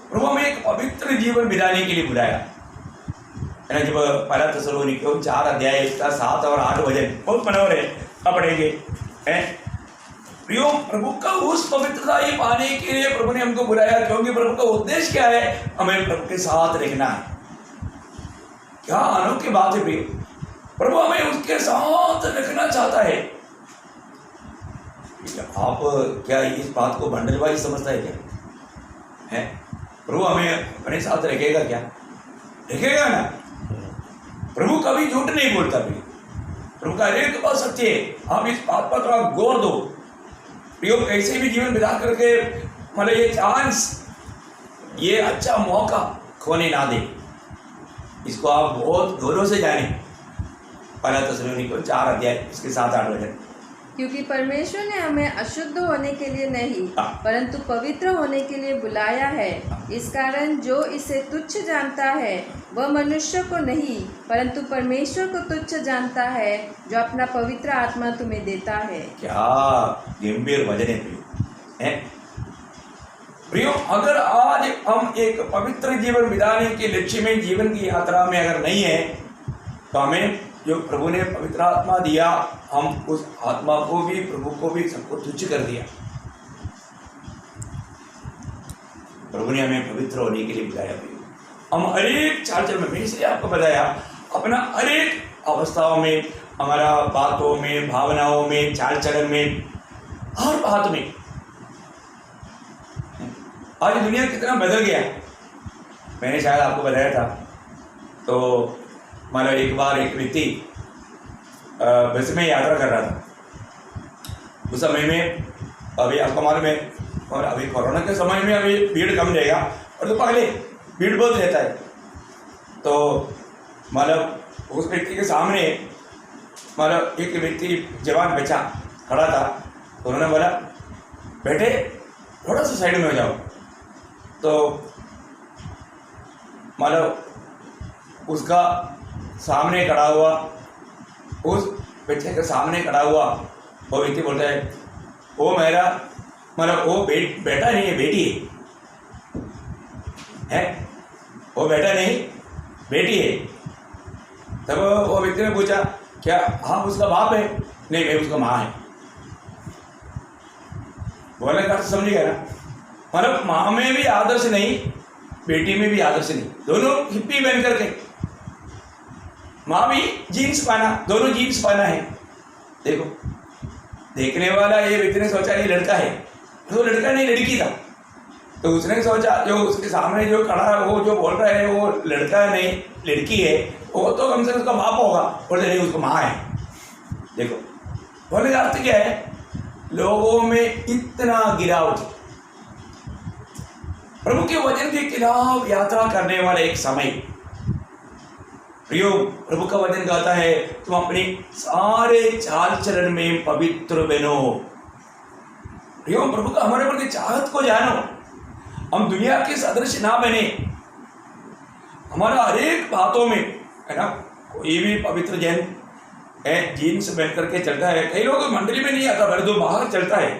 प्रभु हमें एक पवित्र जीवन बिताने के लिए बुलाया है ना। जब पहला थिस्सलुनीकियों 4:7 और 8 वचन बहुत मनोहर है, अब पढ़ेंगे हैं प्रियो। प्रभु का उस पवित्रता ही पाने के लिए प्रभु ने हमको बुलाया, क्योंकि प्रभु का उद्देश्य क्या है? हमें प्रभु के साथ रहना है। क्या अनोखी बात है प्रियो, प्रभु हमें उसके साथ रखना चाहता है। आप क्या इस बात को बंडलबाजी समझता है क्या? है प्रभु हमें अपने साथ रखेगा क्या? रखेगा ना। प्रभु कभी झूठ नहीं बोलता प्रियो, प्रभु का हरेक बात सत्य है। आप इस बात पर थोड़ा गौर दो प्रियो। कैसे भी जीवन बिता करके मतलब ये चांस, ये अच्छा मौका खोने ना दे, इसको आप बहुत गौरव से जाने। पहला थिस्सलुनीकियों 4 इसके 7-8 वचन। क्योंकि परमेश्वर ने हमें अशुद्ध होने के लिए नहीं परंतु पवित्र होने के लिए बुलाया है। इस कारण जो इसे तुच्छ जानता है वह मनुष्य को नहीं परंतु परमेश्वर को तुच्छ जानता है, जो अपना पवित्र आत्मा तुम्हें देता है। क्या गंभीर वचन है प्रियो, है प्रियो। अगर आज हम एक पवित्र जीवन बिताने के लक्ष्य में, जीवन की यात्रा में अगर नहीं है, तो हमें जो प्रभु ने पवित्र आत्मा दिया, हम उस आत्मा को भी, प्रभु को भी, सबको तुच्छ कर दिया। प्रभु ने हमें पवित्र होने के लिए बुलाया। हम हरेक चाल चल में, इसलिए आपको बताया, अपना हरेक अवस्थाओं में, हमारा बातों में, भावनाओं में, चाल चलन में, हर बात में। आज दुनिया कितना बदल गया, मैंने शायद आपको बताया था। तो मानो एक बार एक व्यक्ति बस में यात्रा कर रहा था। उस समय में अभी आपको मालूम है, और अभी कोरोना के समय में अभी भीड़ कम रहेगा, और तो पहले भीड़ बहुत रहता है। तो मतलब उस व्यक्ति के सामने मतलब एक व्यक्ति जवान बचा खड़ा था, तो उन्होंने बोला बेटे थोड़ा सा साइड में हो जाओ। तो मतलब उसका सामने खड़ा हुआ, उस बच्चे के सामने खड़ा हुआ वो व्यक्ति बोलता है वो मेरा मतलब वो बेटा नहीं है, बेटी है, वो बेटा नहीं बेटी है। तब वो व्यक्ति ने पूछा क्या हाँ उसका बाप है? नहीं मैं उसका माँ है। बोलने का समझ गया ना, मतलब माँ में भी आदर्श नहीं, बेटी में भी आदर्श नहीं, दोनों हिप्पी बन करके, माँ भी जीन्स पहना, दोनों जीन्स पहना है। देखो देखने वाला ये व्यक्ति ने सोचा ये लड़का है, तो लड़का नहीं लड़की था। तो उसने सोचा जो उसके सामने जो खड़ा है वो जो बोल रहा है वो लड़का नहीं लड़की है, वो तो कम से कम उसका बाप होगा, बोलते नहीं उसको माँ है। देखो बोलने का अर्थ क्या है, लोगों में इतना गिरावट, प्रभु के वचन के खिलाफ यात्रा करने वाला एक समय। प्रियो प्रभु का वचन कहता है तुम अपनी सारे चाल चलन में पवित्र बनो। प्रियो प्रभु का हमारे प्रति चाहत को जानो, हम दुनिया के सदृश ना बने। हमारा हर एक बातों में है ना, कोई भी पवित्र जन है जीन्स पहन करके चलता है, कई लोग मंडली में नहीं आता भरदो बाहर चलता है।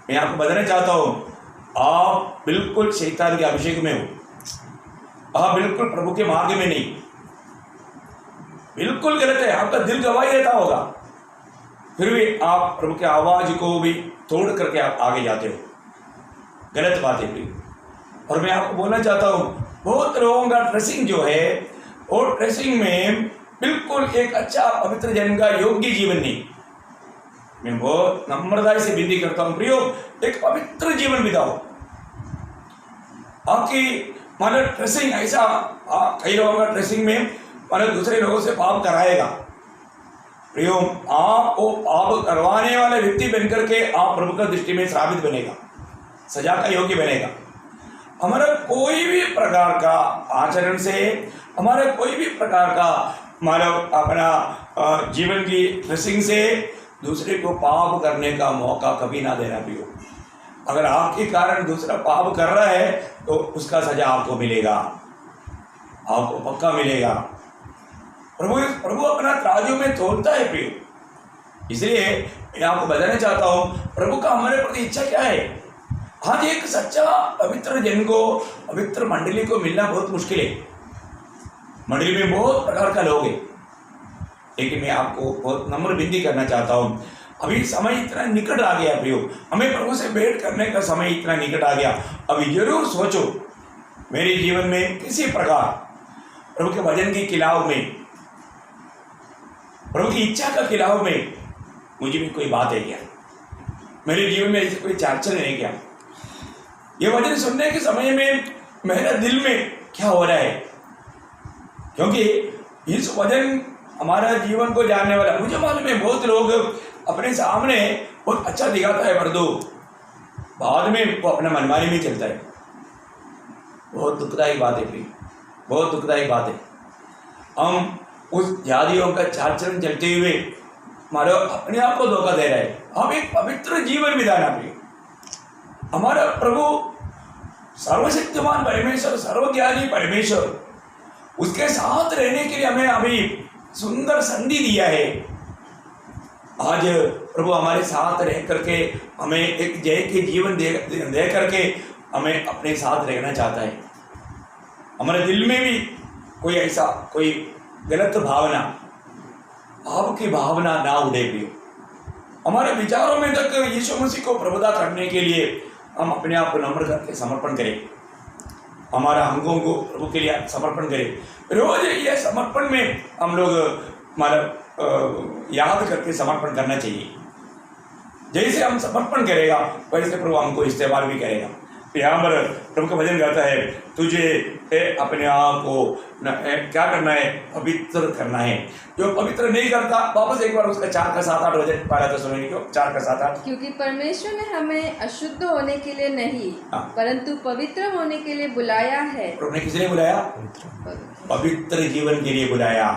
मैं आपको बताना चाहता हूँ आप बिल्कुल शैतान के अभिषेक में हो, आप बिल्कुल प्रभु के मार्ग में नहीं, बिल्कुल गलत है। आपका दिल गवाही देता होगा, फिर भी आप प्रभु के आवाज को भी तोड़ करके आप आगे जाते हो, गलत बात है भी। और मैं आपको बोलना चाहता हूँ बहुत लोगों का ड्रेसिंग जो है वो ड्रेसिंग में बिल्कुल एक अच्छा पवित्र जन का योग्य जीवन नहीं। मैं बहुत नम्रता से विनती करता हूँ प्रियो एक पवित्र जीवन बिताओ। आपकी मतलब ड्रेसिंग ऐसा कई लोगों का ड्रेसिंग में मतलब दूसरे लोगों से पाप कराएगा। प्रियो आप वो पाप करवाने वाले व्यक्ति बनकर के आप प्रभु का दृष्टि में श्रापित बनेगा, सजा का योग्य बनेगा। हमारा कोई भी प्रकार का आचरण से, हमारे कोई भी प्रकार का मतलब अपना जीवन की ड्रेसिंग से दूसरे को पाप करने का मौका कभी ना देना प्रियो। अगर आपके कारण दूसरा पाप कर रहा है तो उसका सजा आपको मिलेगा, आपको पक्का मिलेगा। प्रभु अपना तराजू में तोलता है प्रियो। इसलिए मैं आपको बताना चाहता हूँ प्रभु का हमारे प्रति इच्छा क्या है। आज एक सच्चा पवित्र जन को, पवित्र मंडली को मिलना बहुत मुश्किल है। मंडली में बहुत प्रकार का लोग हैं, लेकिन मैं आपको बहुत नम्र विनती करना चाहता हूँ अभी समय इतना निकट आ गया प्रियो, हमें प्रभु से भेंट करने का समय इतना निकट आ गया। अभी जरूर सोचो मेरे जीवन में किसी प्रकार प्रभु के वचन के खिलाफ में, प्रभु की इच्छा का खिलाफ में मुझे भी कोई बात है क्या, मेरे जीवन में ऐसी कोई चार्चल है क्या। ये वचन सुनने के समय में मेरे दिल में क्या हो रहा है, क्योंकि इस वचन हमारा जीवन को जानने वाला, मुझे मालूम है बहुत लोग अपने सामने बहुत अच्छा दिखाता है परंतु बाद में वो अपना मनमानी में चलता है। बहुत दुखदायक बात है प्रिय, बहुत दुखदायक बात है। हम उस जातियों का चाल चलन चलते हुए हमारे अपने आप को धोखा दे रहे हैं। हम एक पवित्र जीवन बिताना प्रिय, हमारा प्रभु सर्वशक्तिमान परमेश्वर, सर्वज्ञानी परमेश्वर, उसके साथ रहने के लिए हमें अभी सुंदर संधि दिया है। आज प्रभु हमारे साथ रह करके हमें एक जय के जीवन दे करके हमें अपने साथ रहना चाहता है। हमारे दिल में भी कोई ऐसा कोई गलत भावना, आपकी भावना ना उड़े भी, हमारे विचारों में तक यीशु मसीह को प्रभुता करने के लिए हम अपने आप को नम्र करके समर्पण करें, हमारा अंगों को प्रभु के लिए समर्पण करें। रोज ये समर्पण में हम लोग मतलब याद करके समर्पण करना चाहिए। जैसे हम समर्पण करेगा वैसे प्रभु हमको इस्तेमाल भी करेगा। यहाँ पर प्रभु का भजन गाता है, तुझे अपने आप को क्या करना है, पवित्र करना है। जो पवित्र नहीं करता, वापस एक बार उसका 4 का 7-8 वचन पढ़ा तो सुनेंगे क्यों 4 का 7-8। क्योंकि परमेश्वर ने हमें अशुद्ध होने के लिए नहीं परंतु पवित्र होने के लिए बुलाया है। प्रभु ने किस लिए बुलाया? पवित्र जीवन के लिए बुलाया।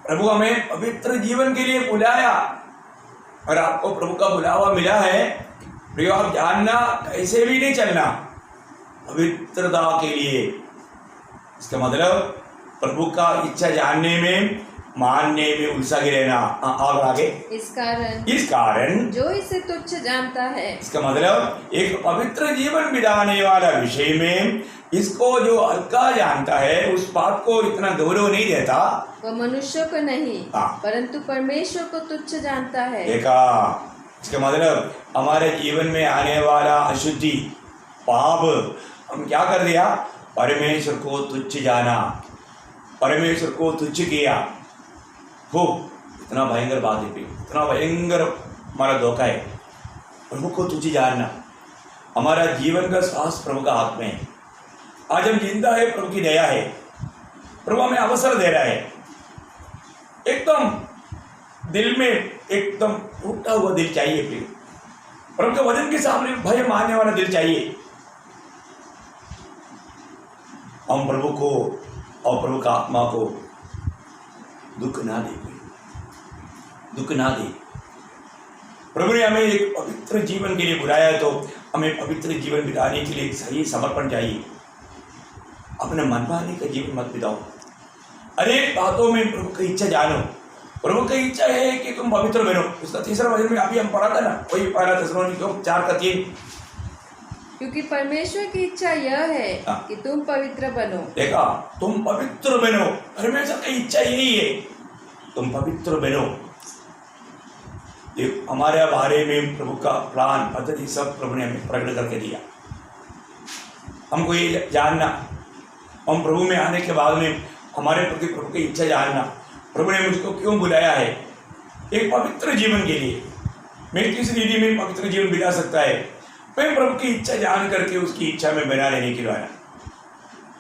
प्रभु हमें पवित्र जीवन के लिए बुलाया। और आपको प्रभु का बुलावा मिला है, प्रियो आप जानना कैसे भी नहीं चलना पवित्रता के लिए। इसका मतलब प्रभु का इच्छा जानने में, मानने में उलझा रहना। और आगे इस कारण जो इसे तुच्छ जानता है, इसका मतलब एक पवित्र जीवन बिताने वाला विषय में इसको जो हल्का जानता है, उस बात को इतना गौरव नहीं देता, वह मनुष्यों को नहीं परंतु परमेश्वर को तुच्छ जानता है। देखा, इसका मतलब हमारे जीवन में आने वाला अशुद्धि, पाप, हम क्या कर दिया? परमेश्वर को तुच्छ जाना, परमेश्वर को तुच्छ किया। हो, इतना भयंकर बात है, इतना भयंकर हमारा धोखा है। प्रभु को तुच्छ जानना, हमारा जीवन का श्वास प्रभु का हाथ में है। आज हम जिंदा है, प्रभु की दया है, प्रभु हमें अवसर दे रहा है। एकदम दिल में एकदम टूटा हुआ दिल चाहिए, प्रिय प्रभु के वचन के सामने भय मानने वाला दिल चाहिए। हम प्रभु को और प्रभु का आत्मा को दुख ना दे, दुख ना दे। प्रभु ने हमें एक पवित्र जीवन के लिए बुलाया है, तो हमें पवित्र जीवन बिताने के लिए सही समर्पण चाहिए। अपने मनमाने का जीवन मत बिताओ। अनेक बातों में प्रभु की इच्छा जानो। प्रभु की इच्छा है कि तुम पवित्र बनो। उसका तीसरा वचन में अभी हम पढ़ा था ना, वही पहला थिस्सलुनीकियों 4:3। क्योंकि परमेश्वर की इच्छा यह है कि तुम पवित्र बनो। देखा, तुम पवित्र बनो, परमेश्वर की इच्छा यही है, तुम पवित्र बनो। हमारे बारे में प्रभु का प्लान, पद्धति सब प्रभु ने हमें प्रकट करके दिया। हमको ये जानना, हम प्रभु में आने के बाद में हमारे प्रति प्रभु की इच्छा जानना, प्रभु ने मुझको क्यों बुलाया है एक पवित्र जीवन के लिए। मैं किस रीति में पवित्र जीवन बिता सकता है? मैं प्रभु की इच्छा जान करके उसकी इच्छा में बना रहने के द्वारा,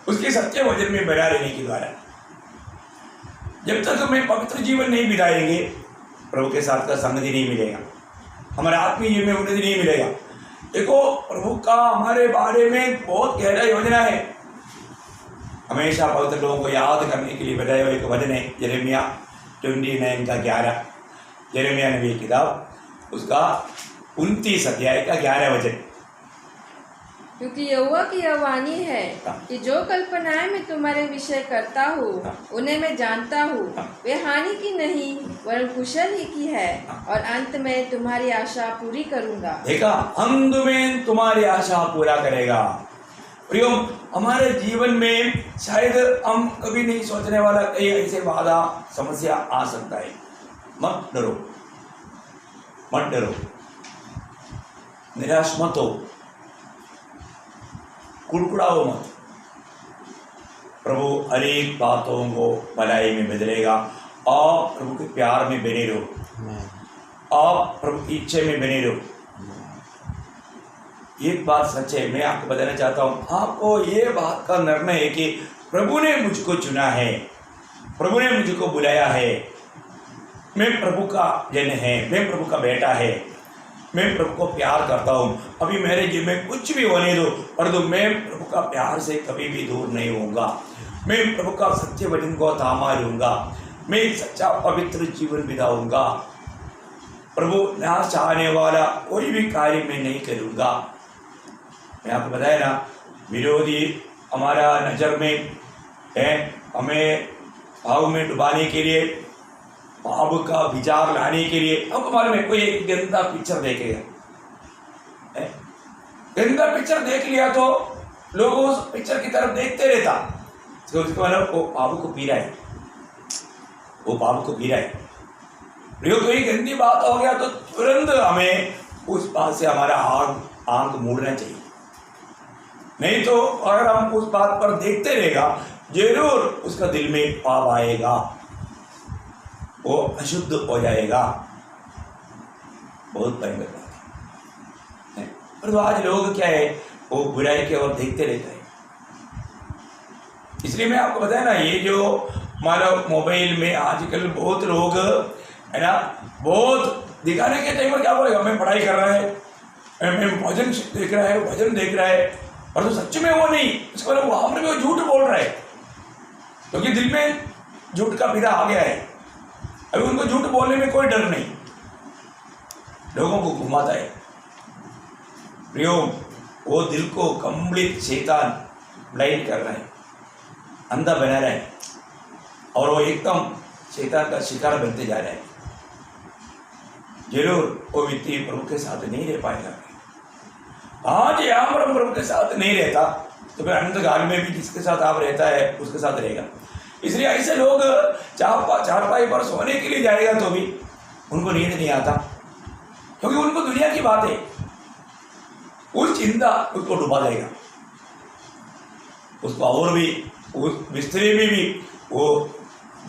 उसके सत्य वचन में बना रहने के द्वारा। जब तक हमें पवित्र जीवन नहीं बिताएंगे, प्रभु के साथ का संगति नहीं मिलेगा, हमारे आत्मीय जीवन में उन्नति नहीं मिलेगा। देखो, प्रभु का हमारे बारे में बहुत गहरा योजना है। हमेशा पवित्र लोगों को याद करने के लिए बताया हुआ एक वचन है, यिर्मयाह 29:11। यिर्मयाह नबी की किताब उसका 29 अध्याय का 11 वचन। क्योंकि यहोवा की यह वाणी है कि जो कल्पनाएं मैं तुम्हारे विषय करता हूँ उन्हें मैं जानता हूँ, वे हानि की नहीं वरन कुशल ही की है, और अंत में तुम्हारी आशा पूरी करूँगा। देखा, अंत में तुम्हारी आशा पूरा करेगा। प्रियो, हमारे जीवन में शायद हम कभी नहीं सोचने वाला कई ऐसे बाधा समस्या आ सकता है। मत डरो, मत डरो, निराश मत हो, कुड़कुड़ाओ मत। प्रभु अनेक बातों को भलाई में बदलेगा। और प्रभु के प्यार में बने रहो, और प्रभु की इच्छा में बने रहो। एक बात सच है, मैं आपको बताना चाहता हूँ, आपको ये बात का निर्णय है कि प्रभु ने मुझको चुना है, प्रभु ने मुझको बुलाया है। मैं प्रभु का जन है, मैं प्रभु का बेटा है, मैं प्रभु को प्यार करता हूँ। अभी मेरे जीवन में कुछ भी होने दो, परंतु मैं प्रभु का प्यार से कभी भी दूर नहीं होऊंगा। मैं प्रभु का सत्य वचन को थामा लूँगा, मैं सच्चा पवित्र जीवन बिताऊंगा। प्रभु नाश चाहने वाला कोई भी कार्य मैं नहीं करूँगा। मैं आपको बताया ना, विरोधी हमारा नज़र में है, हमें भाव में डुबाने के लिए, पाप का विचार लाने के लिए। आपको मालूम है, कोई एक गंदा पिक्चर देखेगा, गंदा पिक्चर देख लिया तो लोग उस पिक्चर की तरफ देखते रहता, तो उसके मतलब वो पाप को पी रहा है, वो पाप को पी रहा है। कोई गंदी बात हो गया तो तुरंत हमें उस बात से हमारा आंख मूड़ना चाहिए। नहीं तो अगर हम उस बात पर देखते रहेगा, जरूर उसका दिल में पाप आएगा, वो अशुद्ध हो जाएगा। बहुत भयंकर बात है। पर तो आज लोग क्या है, वो बुराई की ओर देखते रहते हैं। इसलिए मैं आपको बताया ना, ये जो हमारा मोबाइल में आजकल बहुत लोग है ना, बहुत दिखाने के टाइम पर क्या बोलेगा, मैं पढ़ाई कर रहा है, मैं भजन देख रहा है, भजन देख रहा है, और तो सच में वो नहीं, इसको वहां पर भी वो झूठ बोल रहा है, क्योंकि दिल में झूठ का पीड़ा आ गया है। अभी उनको झूठ बोलने में कोई डर नहीं। लोगों को घुमाता है। प्रियो, वो दिल को कंप्लीट शैतान ब्लाइंड कर रहा है, अंधा बना रहा है, और वो एकदम शैतान का शिकार बनते जा रहा है। जरूर वो व्यक्ति प्रभु के साथ नहीं रह पाएगा। आज यहाँ पर प्रभु के साथ नहीं रहता तो फिर अनंत काल में भी जिसके साथ आप रहता है उसके साथ रहेगा। इसलिए ऐसे लोग चारपाई पर सोने के लिए जाएगा तो भी उनको नींद नहीं आता, क्योंकि उनको दुनिया की बात है, उस चिंता उसको डुबा देगा। उसको और भी उस बिस्तरे में भी वो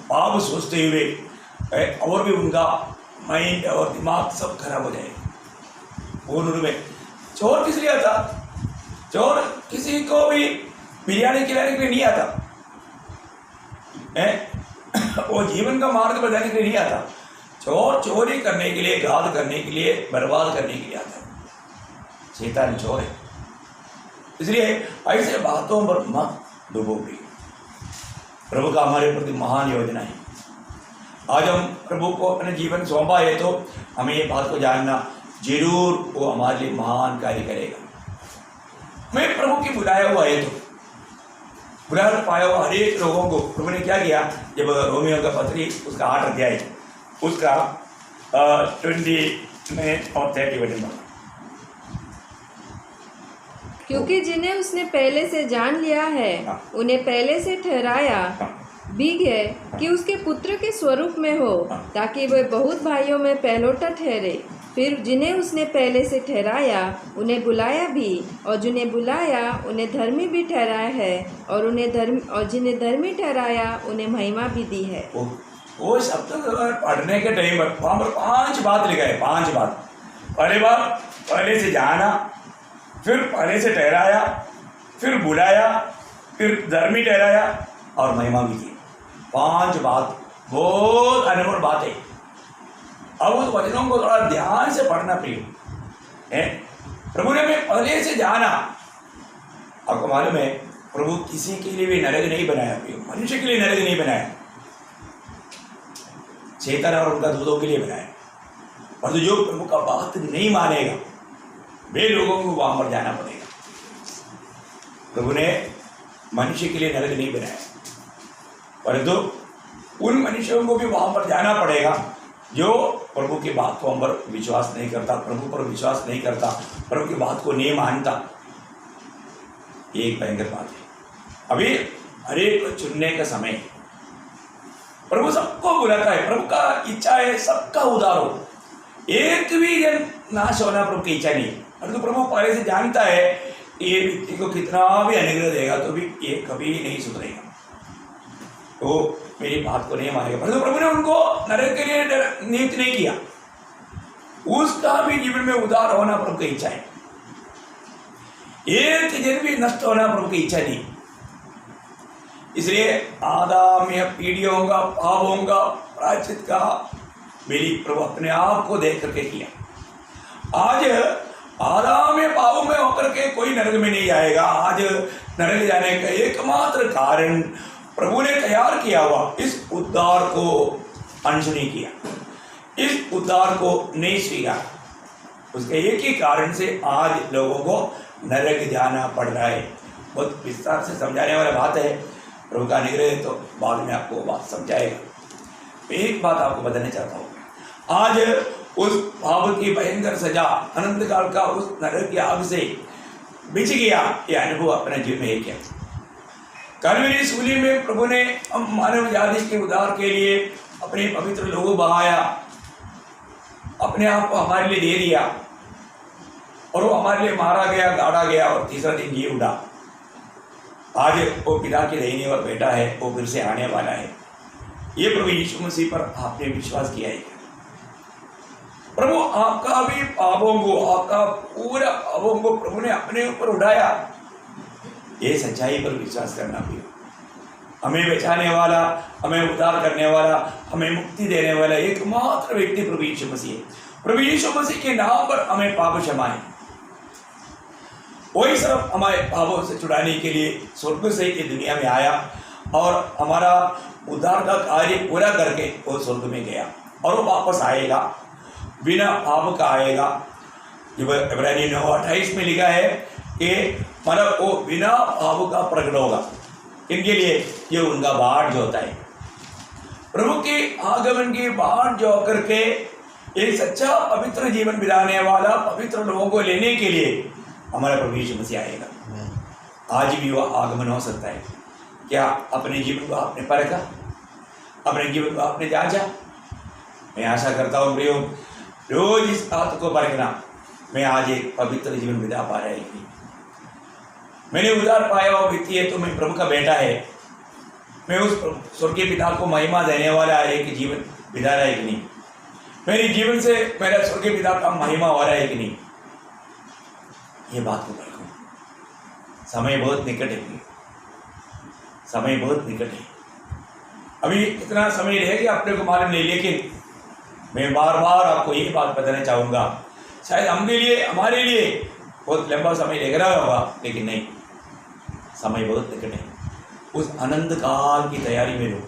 पाप सोचते हुए और भी उनका माइंड और दिमाग सब खराब हो जाएगा। पूर्ण रूप में चोर किस लिए आता? चोर किसी को भी बिरयानी खिलाने के लिए नहीं आता है, वो जीवन का मार्ग बताने के लिए नहीं आता। चोर चोरी करने के लिए, घात करने के लिए, बर्बाद करने के लिए आता है। शैतान चोर है। इसलिए ऐसे बातों पर मत डूबो। प्रभु का हमारे प्रति महान योजना है। आज हम प्रभु को अपने जीवन सौंपा है तो हमें ये बात को जानना, जरूर वो हमारे लिए महान कार्य करेगा। मैं प्रभु की बुलाया हुआ है तो बुलाया पाया हुआ हर एक लोगों को प्रभु ने क्या किया? जब रोमियो का पत्री उसका 8 अध्याय उसका 20 में और 30 में, क्योंकि जिन्हें उसने पहले से जान लिया है उन्हें पहले से ठहराया भी है कि उसके पुत्र के स्वरूप में हो, ताकि वे बहुत भाइयों में पहलोटा ठहरे। फिर जिन्हें उसने पहले से ठहराया उन्हें बुलाया भी, और जिन्हें बुलाया उन्हें धर्मी भी ठहराया है, और जिन्हें धर्मी ठहराया उन्हें महिमा भी दी है। वो शब्द पढ़ने के टाइम पर वहाँ पर 5 बात लिखा है। 5 बात। पहली बात पहले से जाना, फिर पहले से ठहराया, फिर बुलाया, फिर धर्मी ठहराया और महिमा भी दी। 5 बात, बहुत अनमोल बात है। अब उस वचनों को थोड़ा ध्यान से पढ़ना प्रिय है। प्रभु ने हमें पहले से जाना। आपको मालूम है प्रभु किसी के लिए भी नरक नहीं बनाया प्रिय, मनुष्य के लिए नरक नहीं बनाया, शैतान और उनका दूतों के लिए बनाया। परंतु जो प्रभु का बात नहीं मानेगा वे लोगों को वहां पर जाना पड़ेगा। प्रभु ने मनुष्य के लिए नरक नहीं बनाया, परंतु उन मनुष्यों को भी वहां पर जाना पड़ेगा जो प्रभु की बात को हम पर विश्वास नहीं करता, प्रभु पर विश्वास नहीं करता, प्रभु की बात को नहीं मानता। ये एक भयंकर बात है। अभी हर एक को चुनने का समय, प्रभु सबको बुलाता है। प्रभु का इच्छा है सबका उद्धार हो, एक भी जन नाश होना प्रभु की इच्छा नहीं। परंतु प्रभु पहले से जानता है ये व्यक्ति को कितना भी अनुग्रह देगा तो भी ये कभी नहीं सुधरेगा, तो मेरी बात को नहीं मानेगा। परंतु प्रभु ने उनको नरक के लिए नियुक्त नहीं किया, उसका भी जीवन में उद्धार होना प्रभु की इच्छा है। एक जन भी नष्ट होना प्रभु की इच्छा नहीं। इसलिए आदम या पीढ़ियों का पापों का प्रायश्चित का मेरी प्रभु अपने आप को देख करके किया। आज आदम या पापों में होकर के कोई नरक में नहीं जाएगा। आज नरक जाने का एकमात्र कारण प्रभु ने तैयार किया हुआ इस उद्धार को अनसुनी किया, इस उद्धार को नहीं स्वीकार। उसके एक ही कारण से आज लोगों को नरक जाना पड़ रहा है। बहुत विस्तार से समझाने वाला बात है, प्रभु का अनुग्रह तो बाद में आपको बात समझाएगा। एक बात आपको बताना चाहता हूँ, आज उस पाप की भयंकर सजा अनंत काल का उस नरक की आग से बिच गया, ये अनुभव अपने जीवन में है क्या? कलवरी सूली में प्रभु ने मानव जाति के उद्धार के लिए अपने पवित्र लोगों बहाया, अपने आप को हमारे लिए दे दिया, और वो हमारे लिए मारा गया, गाड़ा गया और तीसरा दिन जी उठा। आज वो पिता के रहने वाला बेटा है, वो फिर से आने वाला है। ये प्रभु यीशु मसीह पर आपने विश्वास किया है? प्रभु आपका भी पापों को, आपका पूरा पापों को प्रभु ने अपने ऊपर उठाया। ये सच्चाई पर विश्वास करना भी, हमें बचाने वाला, हमें उद्धार करने वाला, हमें मुक्ति देने वाला एकमात्र व्यक्ति प्रभु यीशु मसीह है। प्रभु यीशु मसीह के नाम पर हमें पाप क्षमा है। वही सिर्फ हमारे पापों से छुड़ाने के लिए स्वर्ग से ये दुनिया में आया और हमारा उद्धार का कार्य पूरा करके वो स्वर्ग में गया, और वो वापस आएगा बिना पाप का आएगा। इब्रानी 9:28 में लिखा है कि मतलब वो बिना पाप का प्रकट होगा। इनके लिए ये उनका बाट जो होता है, प्रभु के आगमन की बाट जो होकर के एक सच्चा पवित्र जीवन बिताने वाला पवित्र लोगों को लेने के लिए हमारा प्रभु यीशु मसीह आएगा। आज भी वह आगमन हो सकता है। क्या अपने जीवन को आपने परखा? अपने जीवन को आपने जांचा? मैं आशा करता हूँ प्रियो, रोज इस बात को परखना, मैं आज एक पवित्र जीवन बिता पा रहा है। मैंने उधार पाया हुआ व्यक्ति है तो मैं प्रभु का बेटा है, मैं उस स्वर्गीय पिता को महिमा देने वाला एक जीवन बिता रहा है कि नहीं? मेरे जीवन से मेरा स्वर्गीय पिता का महिमा हो रहा है कि नहीं? ये बात को परखो। समय बहुत निकट है, समय बहुत निकट है। अभी इतना समय रहेगा अपने को मालूम नहीं, लेकिन मैं बार बार आपको यही बात बताना चाहूँगा, शायद हमारे लिए बहुत लंबा समय लग रहा होगा, लेकिन नहीं, समय बहुत निकट है। उस अनंत काल की तैयारी में रहो।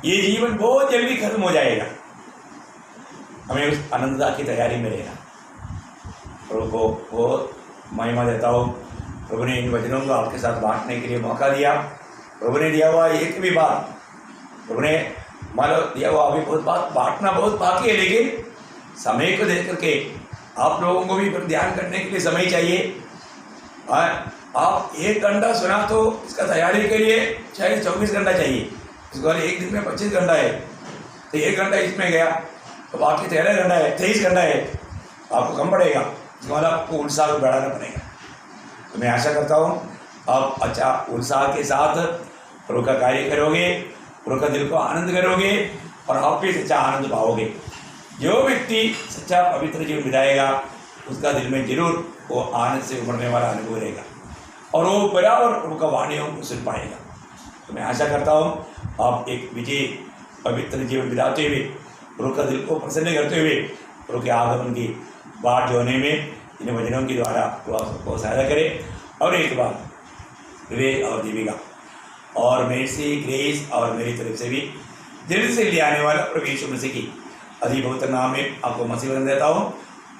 ये जीवन बहुत जल्दी खत्म हो जाएगा, हमें उस अनंतता की तैयारी में रहना। प्रभु को बहुत महिमा देता हूँ। प्रभु ने इन वचनों को आपके साथ बांटने के लिए मौका दिया। प्रभु ने दिया हुआ एक भी बात, प्रभु ने मानो दिया हुआ अभी बहुत बात बांटना बहुत बाकी है, लेकिन समय को देख करके आप लोगों को भी ध्यान करने के लिए समय चाहिए। आप 1 घंटा सुना तो इसका तैयारी के लिए शायद 24 घंटा चाहिए। इसको एक दिन में 25 घंटा है, तो 1 घंटा इसमें गया तो बाकी 13 घंटा है, 23 घंटा है, आपको कम पड़ेगा। इसके बाद आपको उत्साह को बढ़ाना पड़ेगा। तो मैं आशा करता हूँ आप अच्छा उत्साह के साथ प्रभु का कार्य करोगे, प्रभु का दिल को आनंद करोगे और आप भी सच्चा आनंद पाओगे। जो व्यक्ति सच्चा पवित्र जीवन बिताएगा उसका दिल में जरूर वो आनंद से उमड़ने वाला अनुभव रहेगा और वो बराबर प्रभु का वाणियों को सुन पाएगा। तो मैं आशा करता हूँ आप एक विजय पवित्र जीवन बिताते हुए, प्रभु का दिल को प्रसन्न करते हुए प्रभु के आगमन की बाट जोने में इन वचनों के द्वारा आपको सहायता करे। और एक बार विवेक और दीपिका और मेरी से ग्रेस और मेरी तरफ से भी जल्दी से ले आने वाला प्रभु यीशु मसीह की अति पवित्र नाम में आपको मसीह देता हूँ।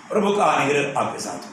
प्रभु का अनुग्रह आपके साथ।